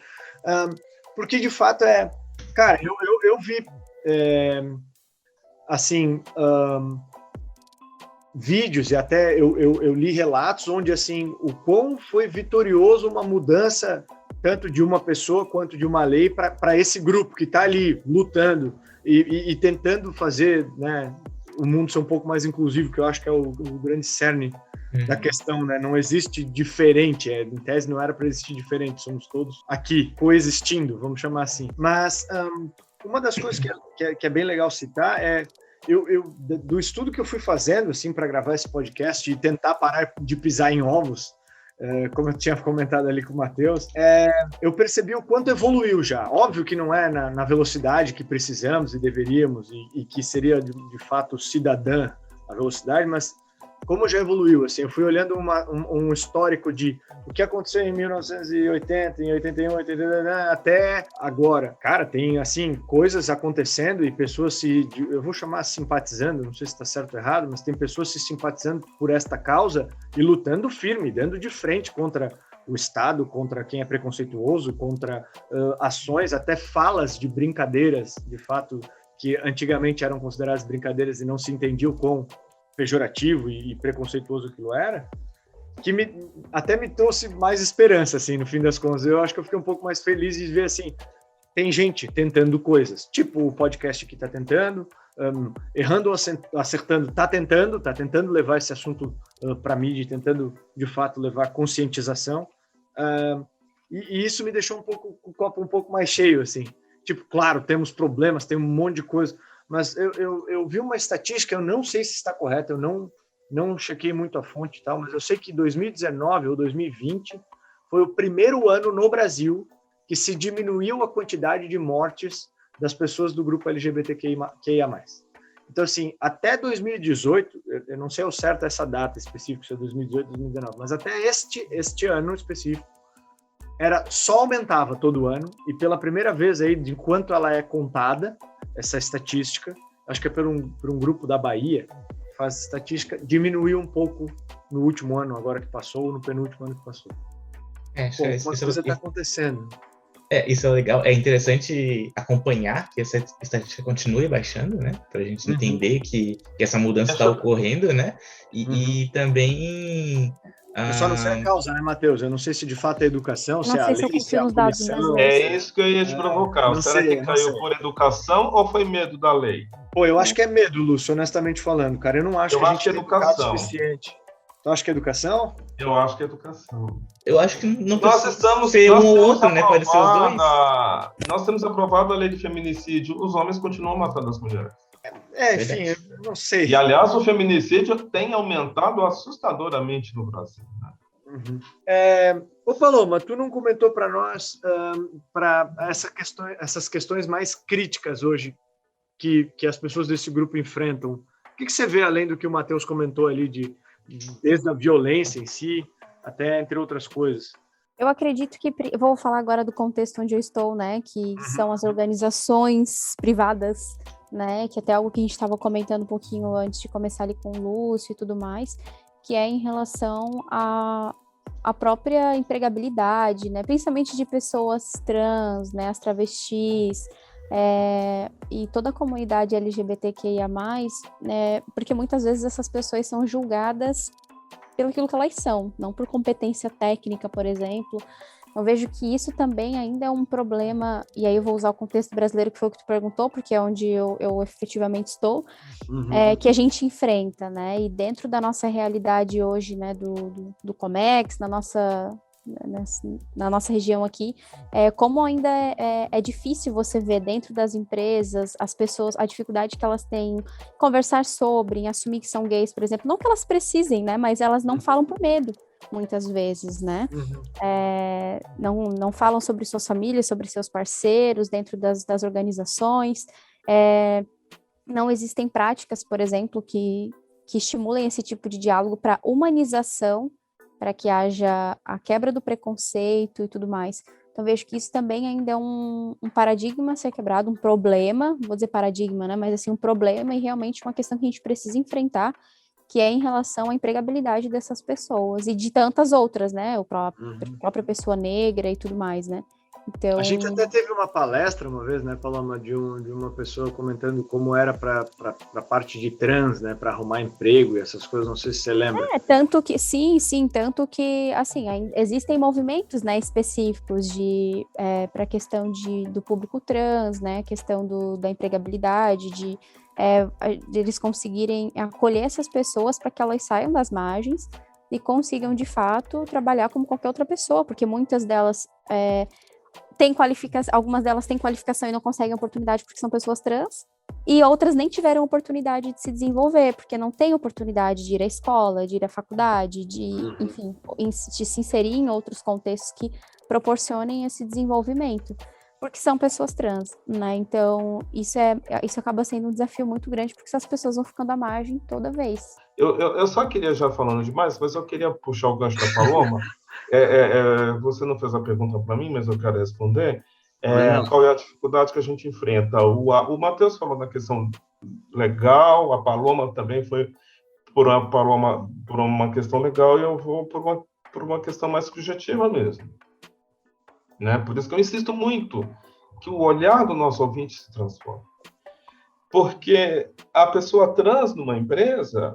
Porque, de fato, Cara, eu vi, assim, vídeos e até eu li relatos onde, assim, o quão foi vitorioso uma mudança, tanto de uma pessoa quanto de uma lei, para esse grupo que está ali lutando e tentando fazer, né, o mundo ser um pouco mais inclusivo, que eu acho que é o grande cerne da questão, né? Não existe diferente, em tese não era para existir diferente, somos todos aqui coexistindo, vamos chamar assim. Mas uma das coisas que é bem legal citar é do estudo que eu fui fazendo assim para gravar esse podcast e tentar parar de pisar em ovos, como eu tinha comentado ali com o Matheus, eu percebi o quanto evoluiu já. Óbvio que não é na velocidade que precisamos e deveríamos, e que seria, de fato, cidadã a velocidade, mas como já evoluiu. Assim, eu fui olhando um histórico de o que aconteceu em 1980, em 81, 82, até agora. Cara, tem, assim, coisas acontecendo e pessoas eu vou chamar simpatizando, não sei se está certo ou errado, mas tem pessoas se simpatizando por esta causa e lutando firme, dando de frente contra o Estado, contra quem é preconceituoso, contra ações, até falas de brincadeiras, de fato, que antigamente eram consideradas brincadeiras e não se entendiam com pejorativo e preconceituoso aquilo era, que até me trouxe mais esperança, assim, no fim das contas. Eu acho que eu fiquei um pouco mais feliz de ver, assim, tem gente tentando coisas, tipo o podcast que está tentando, errando ou acertando, está tentando levar esse assunto para a mídia, tentando, de fato, levar conscientização, e isso me deixou o copo um pouco mais cheio, assim. Tipo, claro, temos problemas, tem um monte de coisa, mas eu vi uma estatística, eu não sei se está correta, eu não chequei muito a fonte e tal, mas eu sei que 2019 ou 2020 foi o primeiro ano no Brasil que se diminuiu a quantidade de mortes das pessoas do grupo LGBTQIA+. Então, assim, até 2018, eu não sei ao certo essa data específica, se é 2018, 2019, mas até este ano específico, só aumentava todo ano, e pela primeira vez aí, de quanto ela é contada, essa estatística, acho que é por um grupo da Bahia, que faz estatística, diminuiu um pouco no último ano, agora que passou, ou no penúltimo ano que passou. Uma coisa está acontecendo. Isso é legal. É interessante acompanhar que essa estatística continue baixando, né? Para a gente entender que essa mudança está ocorrendo, né? E também... Eu só não sei a causa, né, Matheus? Eu não sei se de fato é educação, se é a lei, se é a punição. É isso que eu ia te provocar. Será que caiu por educação ou foi medo da lei? Pô, eu acho que é medo, Lúcio, honestamente falando, cara. Eu não acho que a gente é educação o suficiente. Tu acha que é educação? Eu acho que é educação. Eu acho que não precisa ser um ou outro, né? Pode ser os dois. Nós temos aprovado a lei de feminicídio. Os homens continuam matando as mulheres. Enfim, eu não sei. E, aliás, o feminicídio tem aumentado assustadoramente no Brasil. Né? Ô, Paloma, tu não comentou para nós para essas questões mais críticas hoje que as pessoas desse grupo enfrentam. O que você vê, além do que o Matheus comentou ali, desde a violência em si, até entre outras coisas? Eu acredito que, vou falar agora do contexto onde eu estou, né, que são as organizações privadas, né, que até algo que a gente estava comentando um pouquinho antes de começar ali com o Lúcio e tudo mais, que é em relação à própria empregabilidade, né, principalmente de pessoas trans, né, as travestis, e toda a comunidade LGBTQIA+, né, porque muitas vezes essas pessoas são julgadas pelo aquilo que elas são, não por competência técnica, por exemplo. Eu vejo que isso também ainda é um problema, e aí eu vou usar o contexto brasileiro, que foi o que tu perguntou, porque é onde eu efetivamente estou, que a gente enfrenta, né, e dentro da nossa realidade hoje, né, do Comex, na nossa região aqui, como ainda é difícil você ver dentro das empresas as pessoas, a dificuldade que elas têm em conversar sobre, em assumir que são gays, por exemplo, não que elas precisem, né, mas elas não falam por medo, muitas vezes, né, não falam sobre suas famílias, sobre seus parceiros dentro das organizações, não existem práticas, por exemplo, que estimulem esse tipo de diálogo para humanização, para que haja a quebra do preconceito e tudo mais. Então, vejo que isso também ainda é um paradigma a ser quebrado, um problema, vou dizer paradigma, né, mas assim, um problema e realmente uma questão que a gente precisa enfrentar, que é em relação à empregabilidade dessas pessoas e de tantas outras, né, a própria pessoa negra e tudo mais, né. Então... A gente até teve uma palestra uma vez, né, Paloma, de uma pessoa comentando como era para a parte de trans, né, para arrumar emprego e essas coisas, não sei se você lembra. Tanto que, sim, tanto que, assim, existem movimentos, né, específicos para a questão do público trans, né, questão da empregabilidade, de eles conseguirem acolher essas pessoas para que elas saiam das margens e consigam, de fato, trabalhar como qualquer outra pessoa, porque muitas delas... algumas delas têm qualificação e não conseguem oportunidade porque são pessoas trans, e outras nem tiveram oportunidade de se desenvolver, porque não têm oportunidade de ir à escola, de ir à faculdade, enfim, de se inserir em outros contextos que proporcionem esse desenvolvimento, porque são pessoas trans, né? Então, isso acaba sendo um desafio muito grande, porque essas pessoas vão ficando à margem toda vez. Eu só queria, já falando demais, mas eu queria puxar o gancho da Paloma. Você não fez a pergunta para mim, mas eu quero responder. Qual é a dificuldade que a gente enfrenta? O Matheus falou da questão legal, a Paloma também foi por uma questão legal, e eu vou por uma questão mais subjetiva mesmo. Né? Por isso que eu insisto muito que o olhar do nosso ouvinte se transforma. Porque a pessoa trans numa empresa...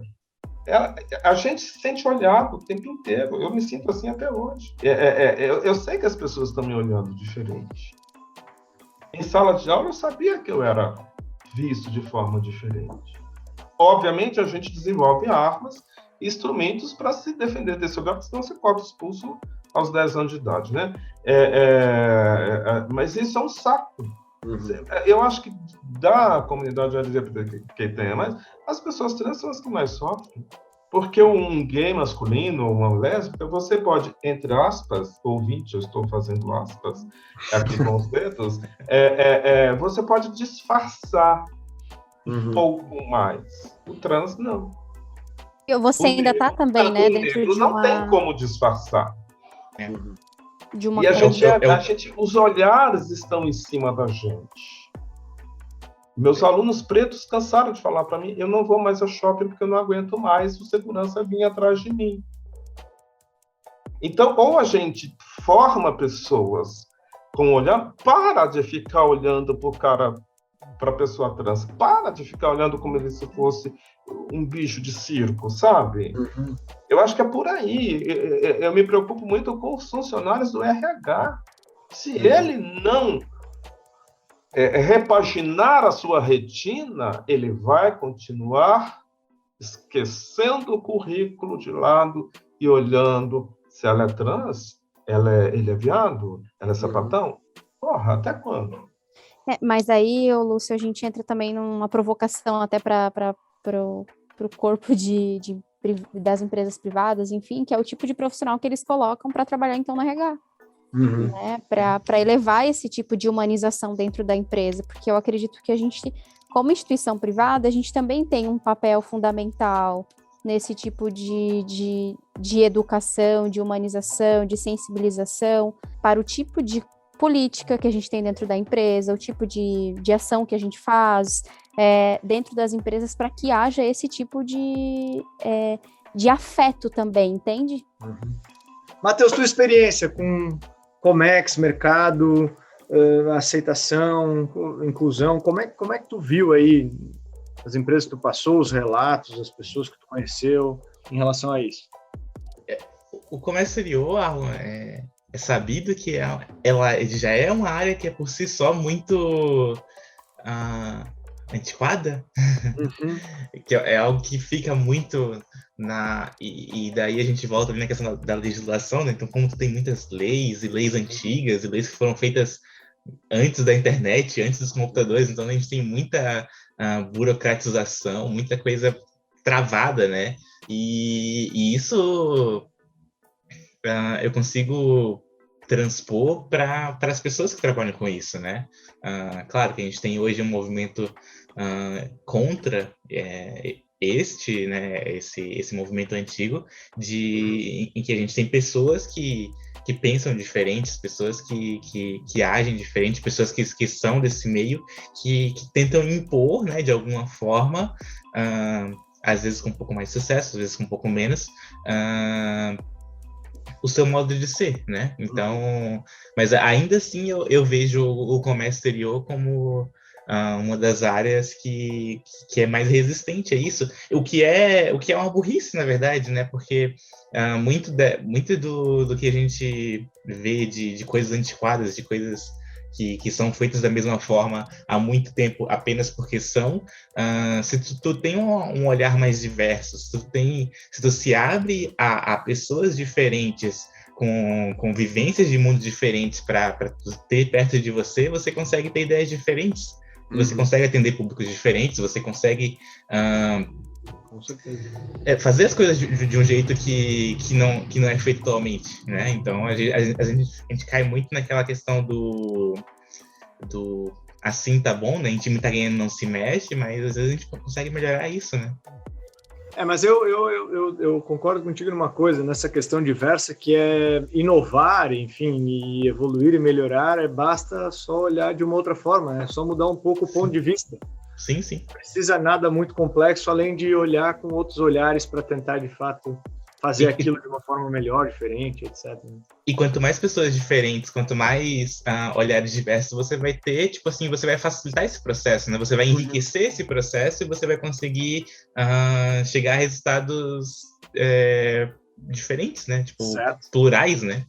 a gente se sente olhado o tempo inteiro. Eu me sinto assim até hoje. Eu sei que as pessoas estão me olhando diferente. Em sala de aula, eu sabia que eu era visto de forma diferente. Obviamente, a gente desenvolve armas e instrumentos para se defender desse olhar, porque senão você corta os pulsos aos 10 anos de idade, né? Mas isso é um saco. Eu acho que da comunidade LGBTQIA+, mas as pessoas trans são as que mais sofrem. Porque um gay masculino, uma lésbica, você pode, entre aspas, ouvinte, eu estou fazendo aspas aqui com os dedos, você pode disfarçar um pouco mais. O trans, não. Você ainda está também, né, dentro de não uma... tem como disfarçar. De uma E os olhares estão em cima da gente. Meus alunos pretos cansaram de falar para mim, eu não vou mais ao shopping porque eu não aguento mais o segurança vir atrás de mim. Então, ou a gente forma pessoas com olhar, para de ficar olhando para a pessoa trans, para de ficar olhando como se fosse um bicho de circo, sabe? Eu acho que é por aí. Eu me preocupo muito com os funcionários do RH. Se ele não repaginar a sua retina, ele vai continuar esquecendo o currículo de lado e olhando se ela é trans, ele é viado, ela é sapatão. Porra, até quando? Mas aí, Lúcio, a gente entra também numa provocação até para o corpo das empresas privadas, enfim, que é o tipo de profissional que eles colocam para trabalhar, então, no RH. Né? Para elevar esse tipo de humanização dentro da empresa, porque eu acredito que a gente, como instituição privada, a gente também tem um papel fundamental nesse tipo de educação, de humanização, de sensibilização para o tipo de política que a gente tem dentro da empresa, o tipo de ação que a gente faz dentro das empresas para que haja esse tipo de afeto também, entende? Matheus, tua experiência com Comex, mercado, aceitação, inclusão, como é que tu viu aí as empresas que tu passou, os relatos, as pessoas que tu conheceu em relação a isso? O comércio exterior é sabido que ela já é uma área que é por si só muito antiquada, que é algo que fica muito e daí a gente volta ali na questão da legislação, né? Então, como tu tem muitas leis e leis antigas e leis que foram feitas antes da internet, antes dos computadores, então a gente tem muita burocratização, muita coisa travada, né? E isso eu consigo transpor para as pessoas que trabalham com isso, né? Claro que a gente tem hoje um movimento contra esse movimento antigo, em que a gente tem pessoas que pensam diferentes, pessoas que agem diferente, pessoas que são desse meio, que tentam impor, né, de alguma forma, às vezes com um pouco mais de sucesso, às vezes com um pouco menos, o seu modo de ser, né? Então, mas ainda assim eu vejo o comércio exterior como uma das áreas que é mais resistente a isso, o que é uma burrice, na verdade, né? Porque muito do que a gente vê de coisas antiquadas, de coisas que são feitas da mesma forma há muito tempo, apenas porque são, se tu tem um olhar mais diverso, se tu se abre a pessoas diferentes, com vivências de mundos diferentes para ter perto de você, você consegue ter ideias diferentes, você consegue atender públicos diferentes, você consegue Com certeza. fazer as coisas de um jeito que não é feito atualmente, né? Então a gente cai muito naquela questão do assim tá bom, né? Em time tá ganhando, não se mexe, mas às vezes a gente consegue melhorar isso, né? Mas eu concordo contigo numa coisa, nessa questão diversa, que é inovar, enfim, e evoluir e melhorar, basta só olhar de uma outra forma, é só mudar um pouco o ponto de vista. Sim. Não precisa nada muito complexo, além de olhar com outros olhares para tentar, de fato, fazer aquilo de uma forma melhor, diferente, etc. E quanto mais pessoas diferentes, quanto mais olhares diversos você vai ter, tipo assim, você vai facilitar esse processo, né? Você vai enriquecer esse processo e você vai conseguir chegar a resultados diferentes, né? Tipo, plurais, né?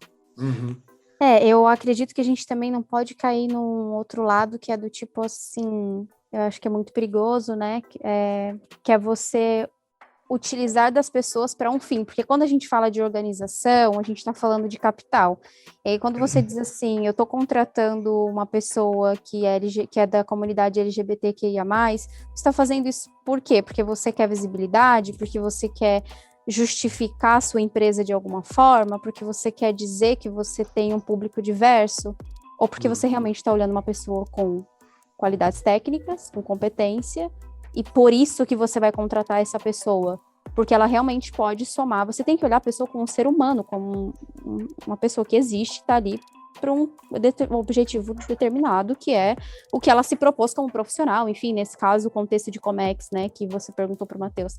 Eu acredito que a gente também não pode cair num outro lado, que é do tipo assim, eu acho que é muito perigoso, né? Que é você utilizar das pessoas para um fim, porque quando a gente fala de organização, a gente está falando de capital. E aí, quando você diz assim, eu estou contratando uma pessoa que é da comunidade LGBTQIA+, você está fazendo isso por quê? Porque você quer visibilidade, porque você quer justificar a sua empresa de alguma forma, porque você quer dizer que você tem um público diverso, ou porque você realmente está olhando uma pessoa com qualidades técnicas, com competência, e por isso que você vai contratar essa pessoa. Porque ela realmente pode somar. Você tem que olhar a pessoa como um ser humano, como uma pessoa que existe, está ali para um objetivo determinado, que é o que ela se propôs como profissional. Enfim, nesse caso, o contexto de Comex, né, que você perguntou para o Matheus.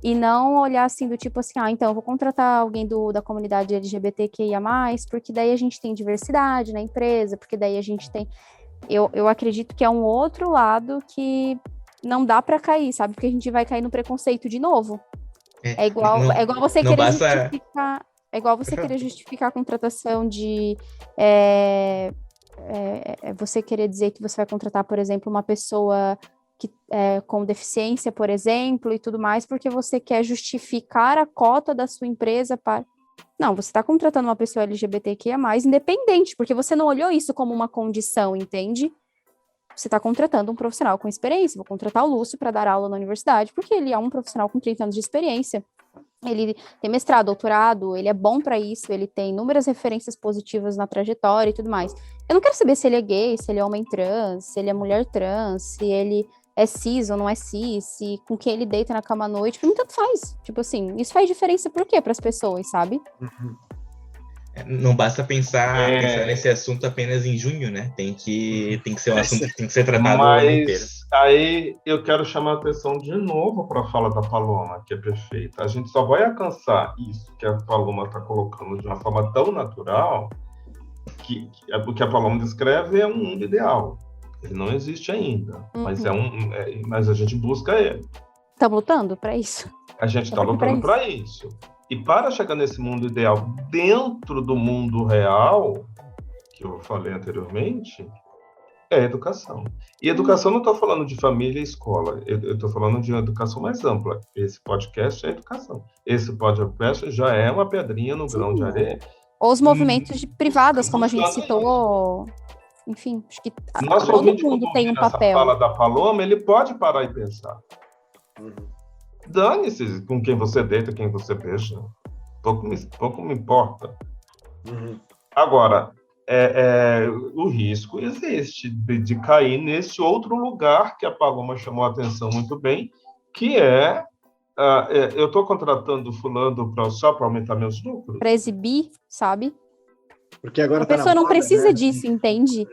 E não olhar assim do tipo assim, então eu vou contratar alguém da comunidade LGBTQIA+, porque daí a gente tem diversidade na empresa, porque daí a gente tem... Eu acredito que é um outro lado que não dá para cair, sabe? Porque a gente vai cair no preconceito de novo. É igual você querer justificar. É igual você querer justificar a contratação de. Você querer dizer que você vai contratar, por exemplo, uma pessoa com deficiência, por exemplo, e tudo mais, porque você quer justificar a cota da sua empresa para. Não, você está contratando uma pessoa LGBTQIA+, independente, porque você não olhou isso como uma condição, entende? Você está contratando um profissional com experiência. Vou contratar o Lúcio para dar aula na universidade, porque ele é um profissional com 30 anos de experiência. Ele tem mestrado, doutorado, ele é bom para isso, ele tem inúmeras referências positivas na trajetória e tudo mais. Eu não quero saber se ele é gay, se ele é homem trans, se ele é mulher trans, se ele é cis ou não é cis, se com quem ele deita na cama à noite. Pra mim, tanto faz. Tipo assim, isso faz diferença por quê? Para as pessoas, sabe? Não basta pensar nesse assunto apenas em junho, né? Tem que ser um assunto que tem que ser tratado o ano inteiro. Mas aí eu quero chamar a atenção de novo para a fala da Paloma, que é perfeita. A gente só vai alcançar isso que a Paloma está colocando de uma forma tão natural que o que a Paloma descreve é um mundo ideal. Ele não existe ainda, mas a gente busca ele. Estamos lutando para isso. A gente está lutando para isso. E para chegar nesse mundo ideal dentro do mundo real, que eu falei anteriormente, é educação. E educação não estou falando de família e escola, eu estou falando de uma educação mais ampla. Esse podcast é educação. Esse podcast já é uma pedrinha no grão de areia. Ou os movimentos privados, como a gente citou. Enfim, acho que todo mundo tem um papel. Fala da Paloma, ele pode parar e pensar. Dane-se com quem você deita, quem você beija. Pouco me importa. Agora, o risco existe de cair nesse outro lugar que a Paloma chamou a atenção muito bem, que eu estou contratando fulano só para aumentar meus lucros. Para exibir, sabe? Porque agora a pessoa não precisa disso, entende?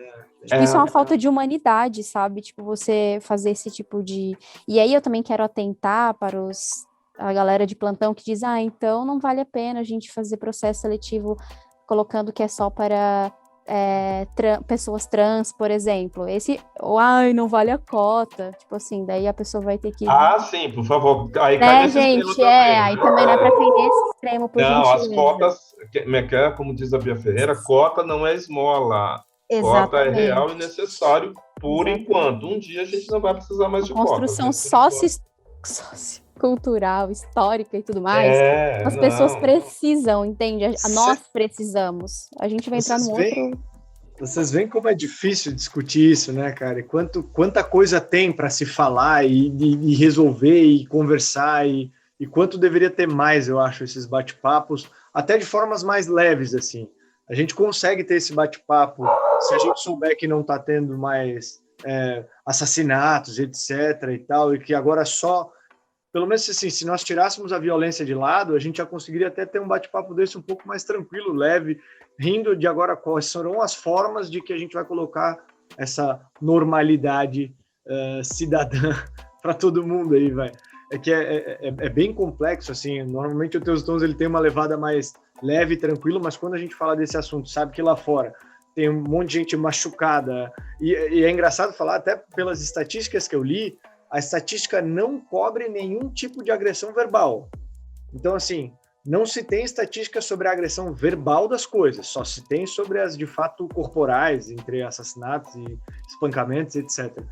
Tipo, isso é uma falta de humanidade, sabe? Tipo, você fazer esse tipo de... E aí eu também quero atentar para a galera de plantão que diz, então não vale a pena a gente fazer processo seletivo colocando que é só para pessoas trans, por exemplo. Não vale a cota. Tipo assim, daí a pessoa vai ter que... sim, por favor. Aí cai nesse gente, também. Aí também não é para cair nesse extremo, por gentileza. Não, as cotas, como diz a Bia Ferreira, cota não é esmola. Exatamente. Cota é real e necessário por enquanto. Um dia a gente não vai precisar mais de cota. Construção sociocultural, histórica e tudo mais. As pessoas precisam, entende? Nós precisamos. A gente vai entrar no outro... Vocês veem como é difícil discutir isso, né, cara? E quanta coisa tem para se falar e resolver e conversar e quanto deveria ter mais, eu acho, esses bate-papos, até de formas mais leves, assim. A gente consegue ter esse bate-papo se a gente souber que não está tendo mais assassinatos, etc. e tal, e que agora só... Pelo menos assim, se nós tirássemos a violência de lado, a gente já conseguiria até ter um bate-papo desse um pouco mais tranquilo, leve, rindo de agora quais serão as formas de que a gente vai colocar essa normalidade cidadã para todo mundo aí, vai. É que é bem complexo, assim, normalmente o Teus Tons ele tem uma levada mais leve e tranquilo, mas quando a gente fala desse assunto, sabe que lá fora tem um monte de gente machucada, e é engraçado falar, até pelas estatísticas que eu li, a estatística não cobre nenhum tipo de agressão verbal. Então, assim, não se tem estatística sobre a agressão verbal das coisas, só se tem sobre as, de fato, corporais, entre assassinatos e espancamentos, etc.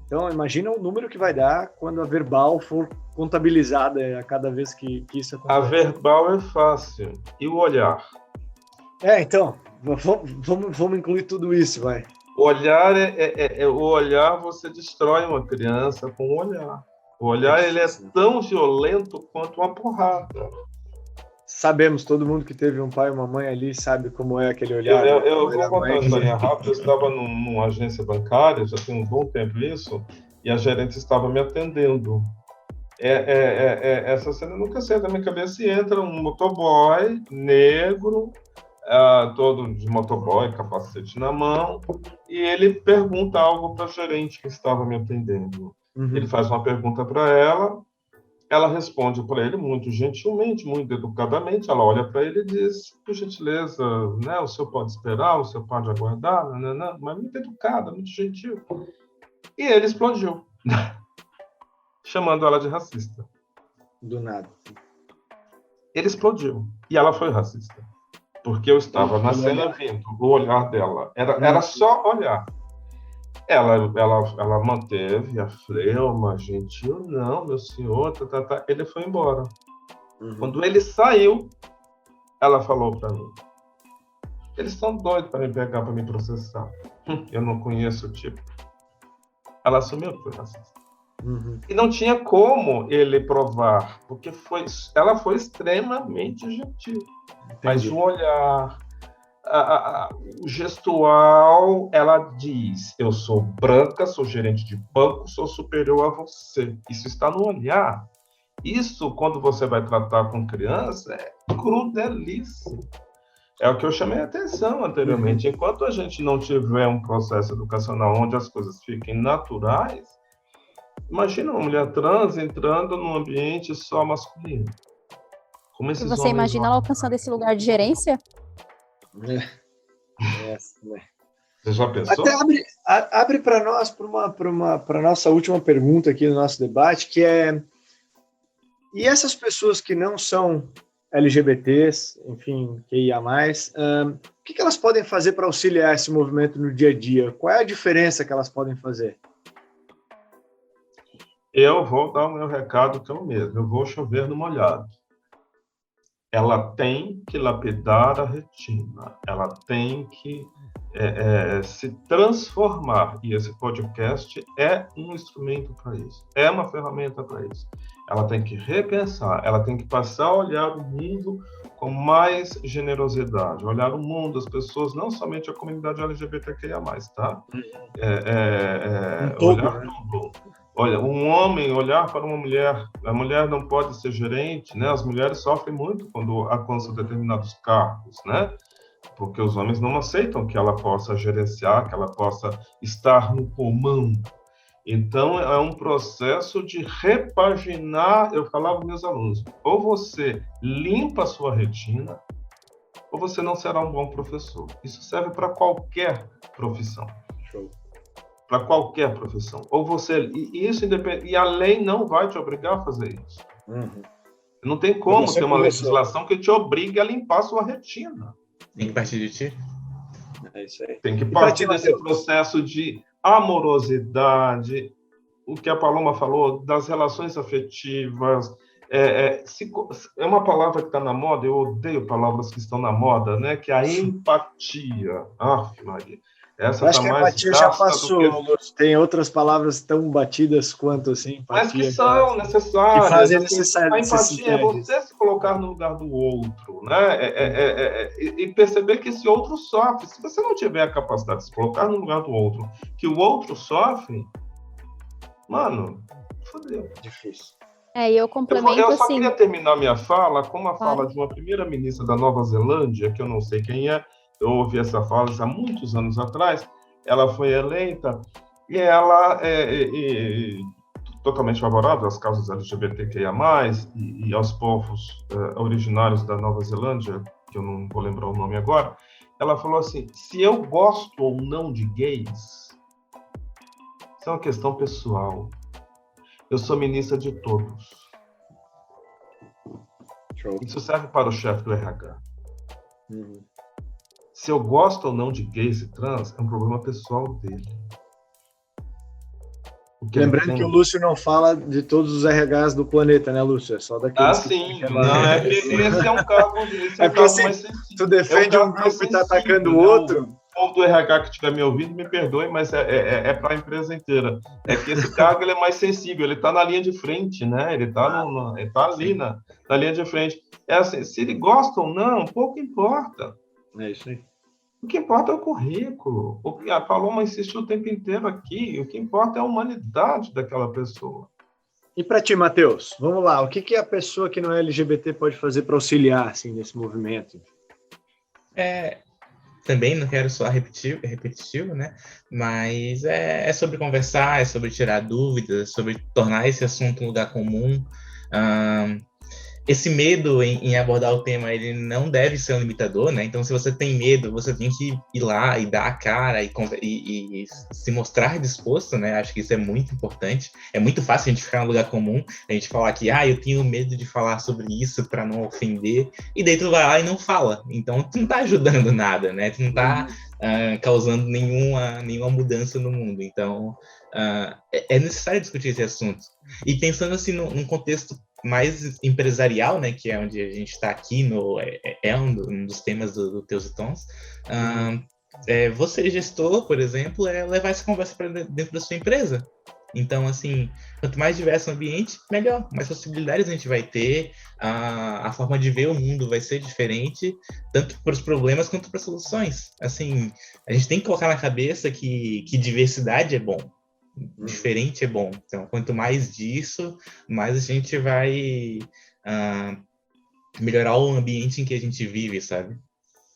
Então, imagina o número que vai dar quando a verbal for contabilizada a cada vez que isso acontece. A verbal é fácil. E o olhar? Então, vamos incluir tudo isso, vai. O olhar, você destrói uma criança com o olhar. O olhar, ele é tão violento quanto uma porrada. Sabemos, todo mundo que teve um pai e uma mãe ali sabe como é aquele olhar. Eu vou contar uma história rápida. Eu estava numa agência bancária, já tem um bom tempo isso, e a gerente estava me atendendo. Essa cena nunca sai da minha cabeça e entra um motoboy negro, todo de motoboy, capacete na mão, e ele pergunta algo para a gerente que estava me atendendo. Ele faz uma pergunta para ela responde para ele muito gentilmente, muito educadamente, ela olha para ele e diz, por gentileza, né, o senhor pode esperar, o senhor pode aguardar, mas muito educada, muito gentil. E ele explodiu, chamando ela de racista. Do nada. Ele explodiu, e ela foi racista. Porque eu estava na cena vendo o olhar dela. Era só olhar. Ela manteve a fleuma, gentil, não, meu senhor, ele foi embora. Quando ele saiu, ela falou para mim, eles estão doidos para me pegar, para me processar. Eu não conheço o tipo. Ela assumiu que foi racista. E não tinha como ele provar, porque ela foi extremamente gentil. Entendi. Mas o olhar, o gestual, ela diz, eu sou branca, sou gerente de banco, sou superior a você. Isso está no olhar. Isso, quando você vai tratar com criança, é crudelíssimo. É o que eu chamei a atenção anteriormente. Enquanto a gente não tiver um processo educacional onde as coisas fiquem naturais, imagina uma mulher trans entrando num ambiente só masculino. Como esses e você imagina ela alcançando esse lugar de gerência? Você já pensou? Até abre para nós, para nossa última pergunta aqui no nosso debate, que é, e essas pessoas que não são LGBTs, enfim, QIA+, o que elas podem fazer para auxiliar esse movimento no dia a dia? Qual é a diferença que elas podem fazer? Eu vou dar o meu recado que é o mesmo. Eu vou chover no molhado. Ela tem que lapidar a retina. Ela tem que se transformar. E esse podcast é um instrumento para isso. É uma ferramenta para isso. Ela tem que repensar. Ela tem que passar a olhar o mundo com mais generosidade. Olhar o mundo, as pessoas, não somente a comunidade LGBTQIA+, tá? Olhar tudo. Olha, um homem olhar para uma mulher, a mulher não pode ser gerente, né? As mulheres sofrem muito quando alcançam determinados cargos, né? Porque os homens não aceitam que ela possa gerenciar, que ela possa estar no comando. Então, é um processo de repaginar, eu falava para meus alunos, ou você limpa a sua retina, ou você não será um bom professor. Isso serve para qualquer profissão. Show. Para qualquer profissão. Ou você, isso independe, e a lei não vai te obrigar a fazer isso. Não tem como ter uma legislação que te obrigue a limpar a sua retina. Tem que partir de ti? É isso aí. Tem que partir desse processo de amorosidade, o que a Paloma falou, das relações afetivas. É uma palavra que está na moda, eu odeio palavras que estão na moda, né? Que é a empatia. Maria. Essa acho que a empatia já passou, que... Tem outras palavras tão batidas quanto assim, empatia. Mas que são necessárias. Que fazem necessário. A empatia é você se colocar no lugar do outro, né? E perceber que esse outro sofre. Se você não tiver a capacidade de se colocar no lugar do outro, que o outro sofre, mano, fodeu. Difícil. E eu complemento assim... Eu só queria terminar minha fala com uma fala de uma primeira-ministra da Nova Zelândia, que eu não sei quem é. Eu ouvi essa fala há muitos anos atrás. Ela foi eleita e ela é totalmente favorável às causas LGBTQIA+, e aos povos originários da Nova Zelândia, que eu não vou lembrar o nome agora. Ela falou assim, se eu gosto ou não de gays, isso é uma questão pessoal. Eu sou ministra de todos. Show. Isso serve para o chefe do RH. Se eu gosto ou não de gays e trans, é um problema pessoal dele. Lembrando que o Lúcio não fala de todos os RHs do planeta, né, Lúcio? É só daqueles sim. Não, esse é um cargo mais sensível. Tu defende um grupo e está atacando o outro. O povo do RH que estiver me ouvindo, me perdoe, mas é para a empresa inteira. É que esse cargo ele é mais sensível, ele está na linha de frente, né? Ele está ali na linha de frente. É assim, se ele gosta ou não, pouco importa. É isso aí. O que importa é o currículo. O que a Paloma insistiu o tempo inteiro aqui. O que importa é a humanidade daquela pessoa. E para ti, Matheus, vamos lá. O que a pessoa que não é LGBT pode fazer para auxiliar assim, nesse movimento? Também não quero soar repetitivo, né? Mas é sobre conversar, é sobre tirar dúvidas, sobre tornar esse assunto um lugar comum. Esse medo em abordar o tema, ele não deve ser um limitador, né? Então, se você tem medo, você tem que ir lá e dar a cara e se mostrar disposto, né? Acho que isso é muito importante. É muito fácil a gente ficar no lugar comum, a gente falar que, eu tenho medo de falar sobre isso para não ofender, e daí tu vai lá e não fala. Então, tu não tá ajudando nada, né? Tu não tá causando nenhuma mudança no mundo. Então, é necessário discutir esse assunto. E pensando assim num contexto mais empresarial, né, que é onde a gente está aqui, um dos temas do Teus e Tons, você, gestor, por exemplo, levar essa conversa para dentro da sua empresa. Então, assim, quanto mais diverso o ambiente, melhor. Mais possibilidades a gente vai ter, a forma de ver o mundo vai ser diferente, tanto para os problemas quanto para as soluções. Assim, a gente tem que colocar na cabeça que diversidade é bom. Diferente é bom. Então, quanto mais disso, mais a gente vai melhorar o ambiente em que a gente vive, sabe?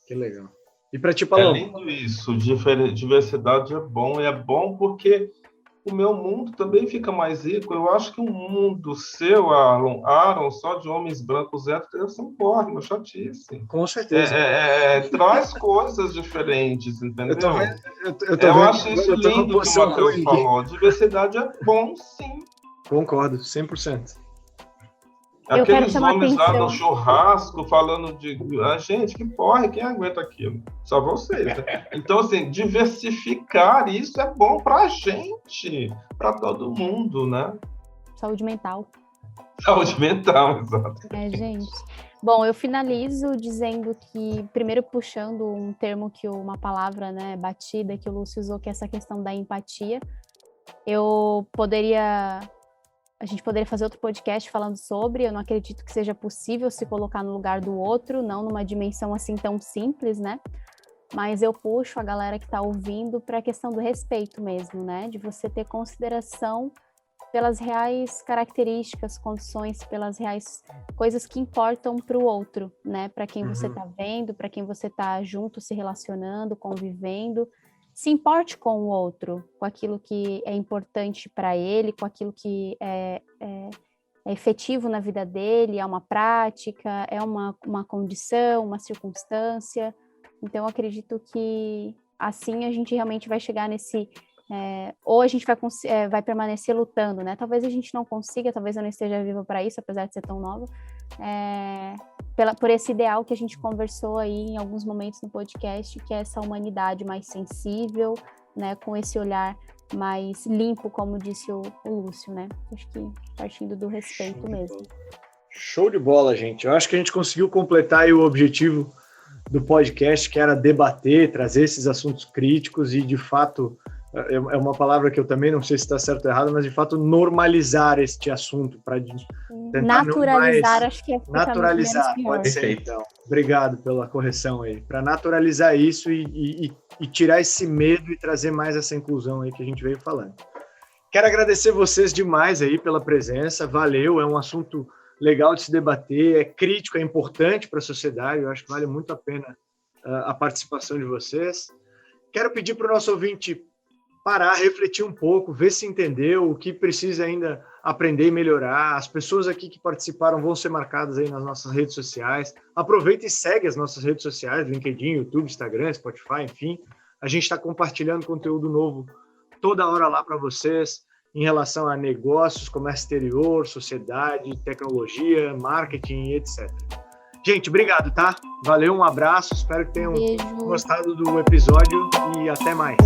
Que legal. E para ti, Paloma? É lindo isso. Diversidade é bom. E é bom porque o meu mundo também fica mais rico. Eu acho que um mundo seu, Aaron, só de homens brancos héteros, deve ser um porre, uma chatice. Com certeza. Traz coisas diferentes, entendeu? Eu acho isso lindo que o Matheus falou. Diversidade é bom, sim. Concordo, 100%. Aqueles homens lá no churrasco falando de... gente, que porra, quem aguenta aquilo? Só vocês, né? Então, assim, diversificar isso é bom pra gente, pra todo mundo, né? Saúde mental. Saúde mental, exato. Gente. Bom, eu finalizo dizendo que, primeiro puxando um termo uma palavra, né, batida que o Lúcio usou, que é essa questão da empatia. A gente poderia fazer outro podcast falando sobre, eu não acredito que seja possível se colocar no lugar do outro, não numa dimensão assim tão simples, né? Mas eu puxo a galera que está ouvindo para a questão do respeito mesmo, né? De você ter consideração pelas reais características, condições, pelas reais coisas que importam para o outro, né? Para quem você está vendo, para quem você está junto, se relacionando, convivendo. Se importe com o outro, com aquilo que é importante para ele, com aquilo que é efetivo na vida dele, é uma prática, é uma condição, uma circunstância. Então, eu acredito que assim a gente realmente vai chegar nesse... ou a gente vai permanecer lutando, né? Talvez a gente não consiga, talvez eu não esteja viva para isso, apesar de ser tão nova, por esse ideal que a gente conversou aí em alguns momentos no podcast, que é essa humanidade mais sensível, né? Com esse olhar mais limpo, como disse o Lúcio, né? Acho que partindo do respeito mesmo. Show de bola, gente. Eu acho que a gente conseguiu completar aí o objetivo do podcast, que era debater, trazer esses assuntos críticos e, de fato... É uma palavra que eu também não sei se está certo ou errado, mas de fato normalizar este assunto para naturalizar, acho que é naturalizar, pode ser então. Obrigado pela correção aí, para naturalizar isso e tirar esse medo e trazer mais essa inclusão aí que a gente veio falando. Quero agradecer vocês demais aí pela presença, valeu, é um assunto legal de se debater, é crítico, é importante para a sociedade, eu acho que vale muito a pena a participação de vocês. Quero pedir para o nosso ouvinte parar, refletir um pouco, ver se entendeu, o que precisa ainda aprender e melhorar. As pessoas aqui que participaram vão ser marcadas aí nas nossas redes sociais. Aproveita e segue as nossas redes sociais, LinkedIn, YouTube, Instagram, Spotify, enfim. A gente está compartilhando conteúdo novo toda hora lá para vocês em relação a negócios, comércio exterior, sociedade, tecnologia, marketing, etc. Gente, obrigado, tá? Valeu, um abraço, espero que tenham gostado do episódio e até mais.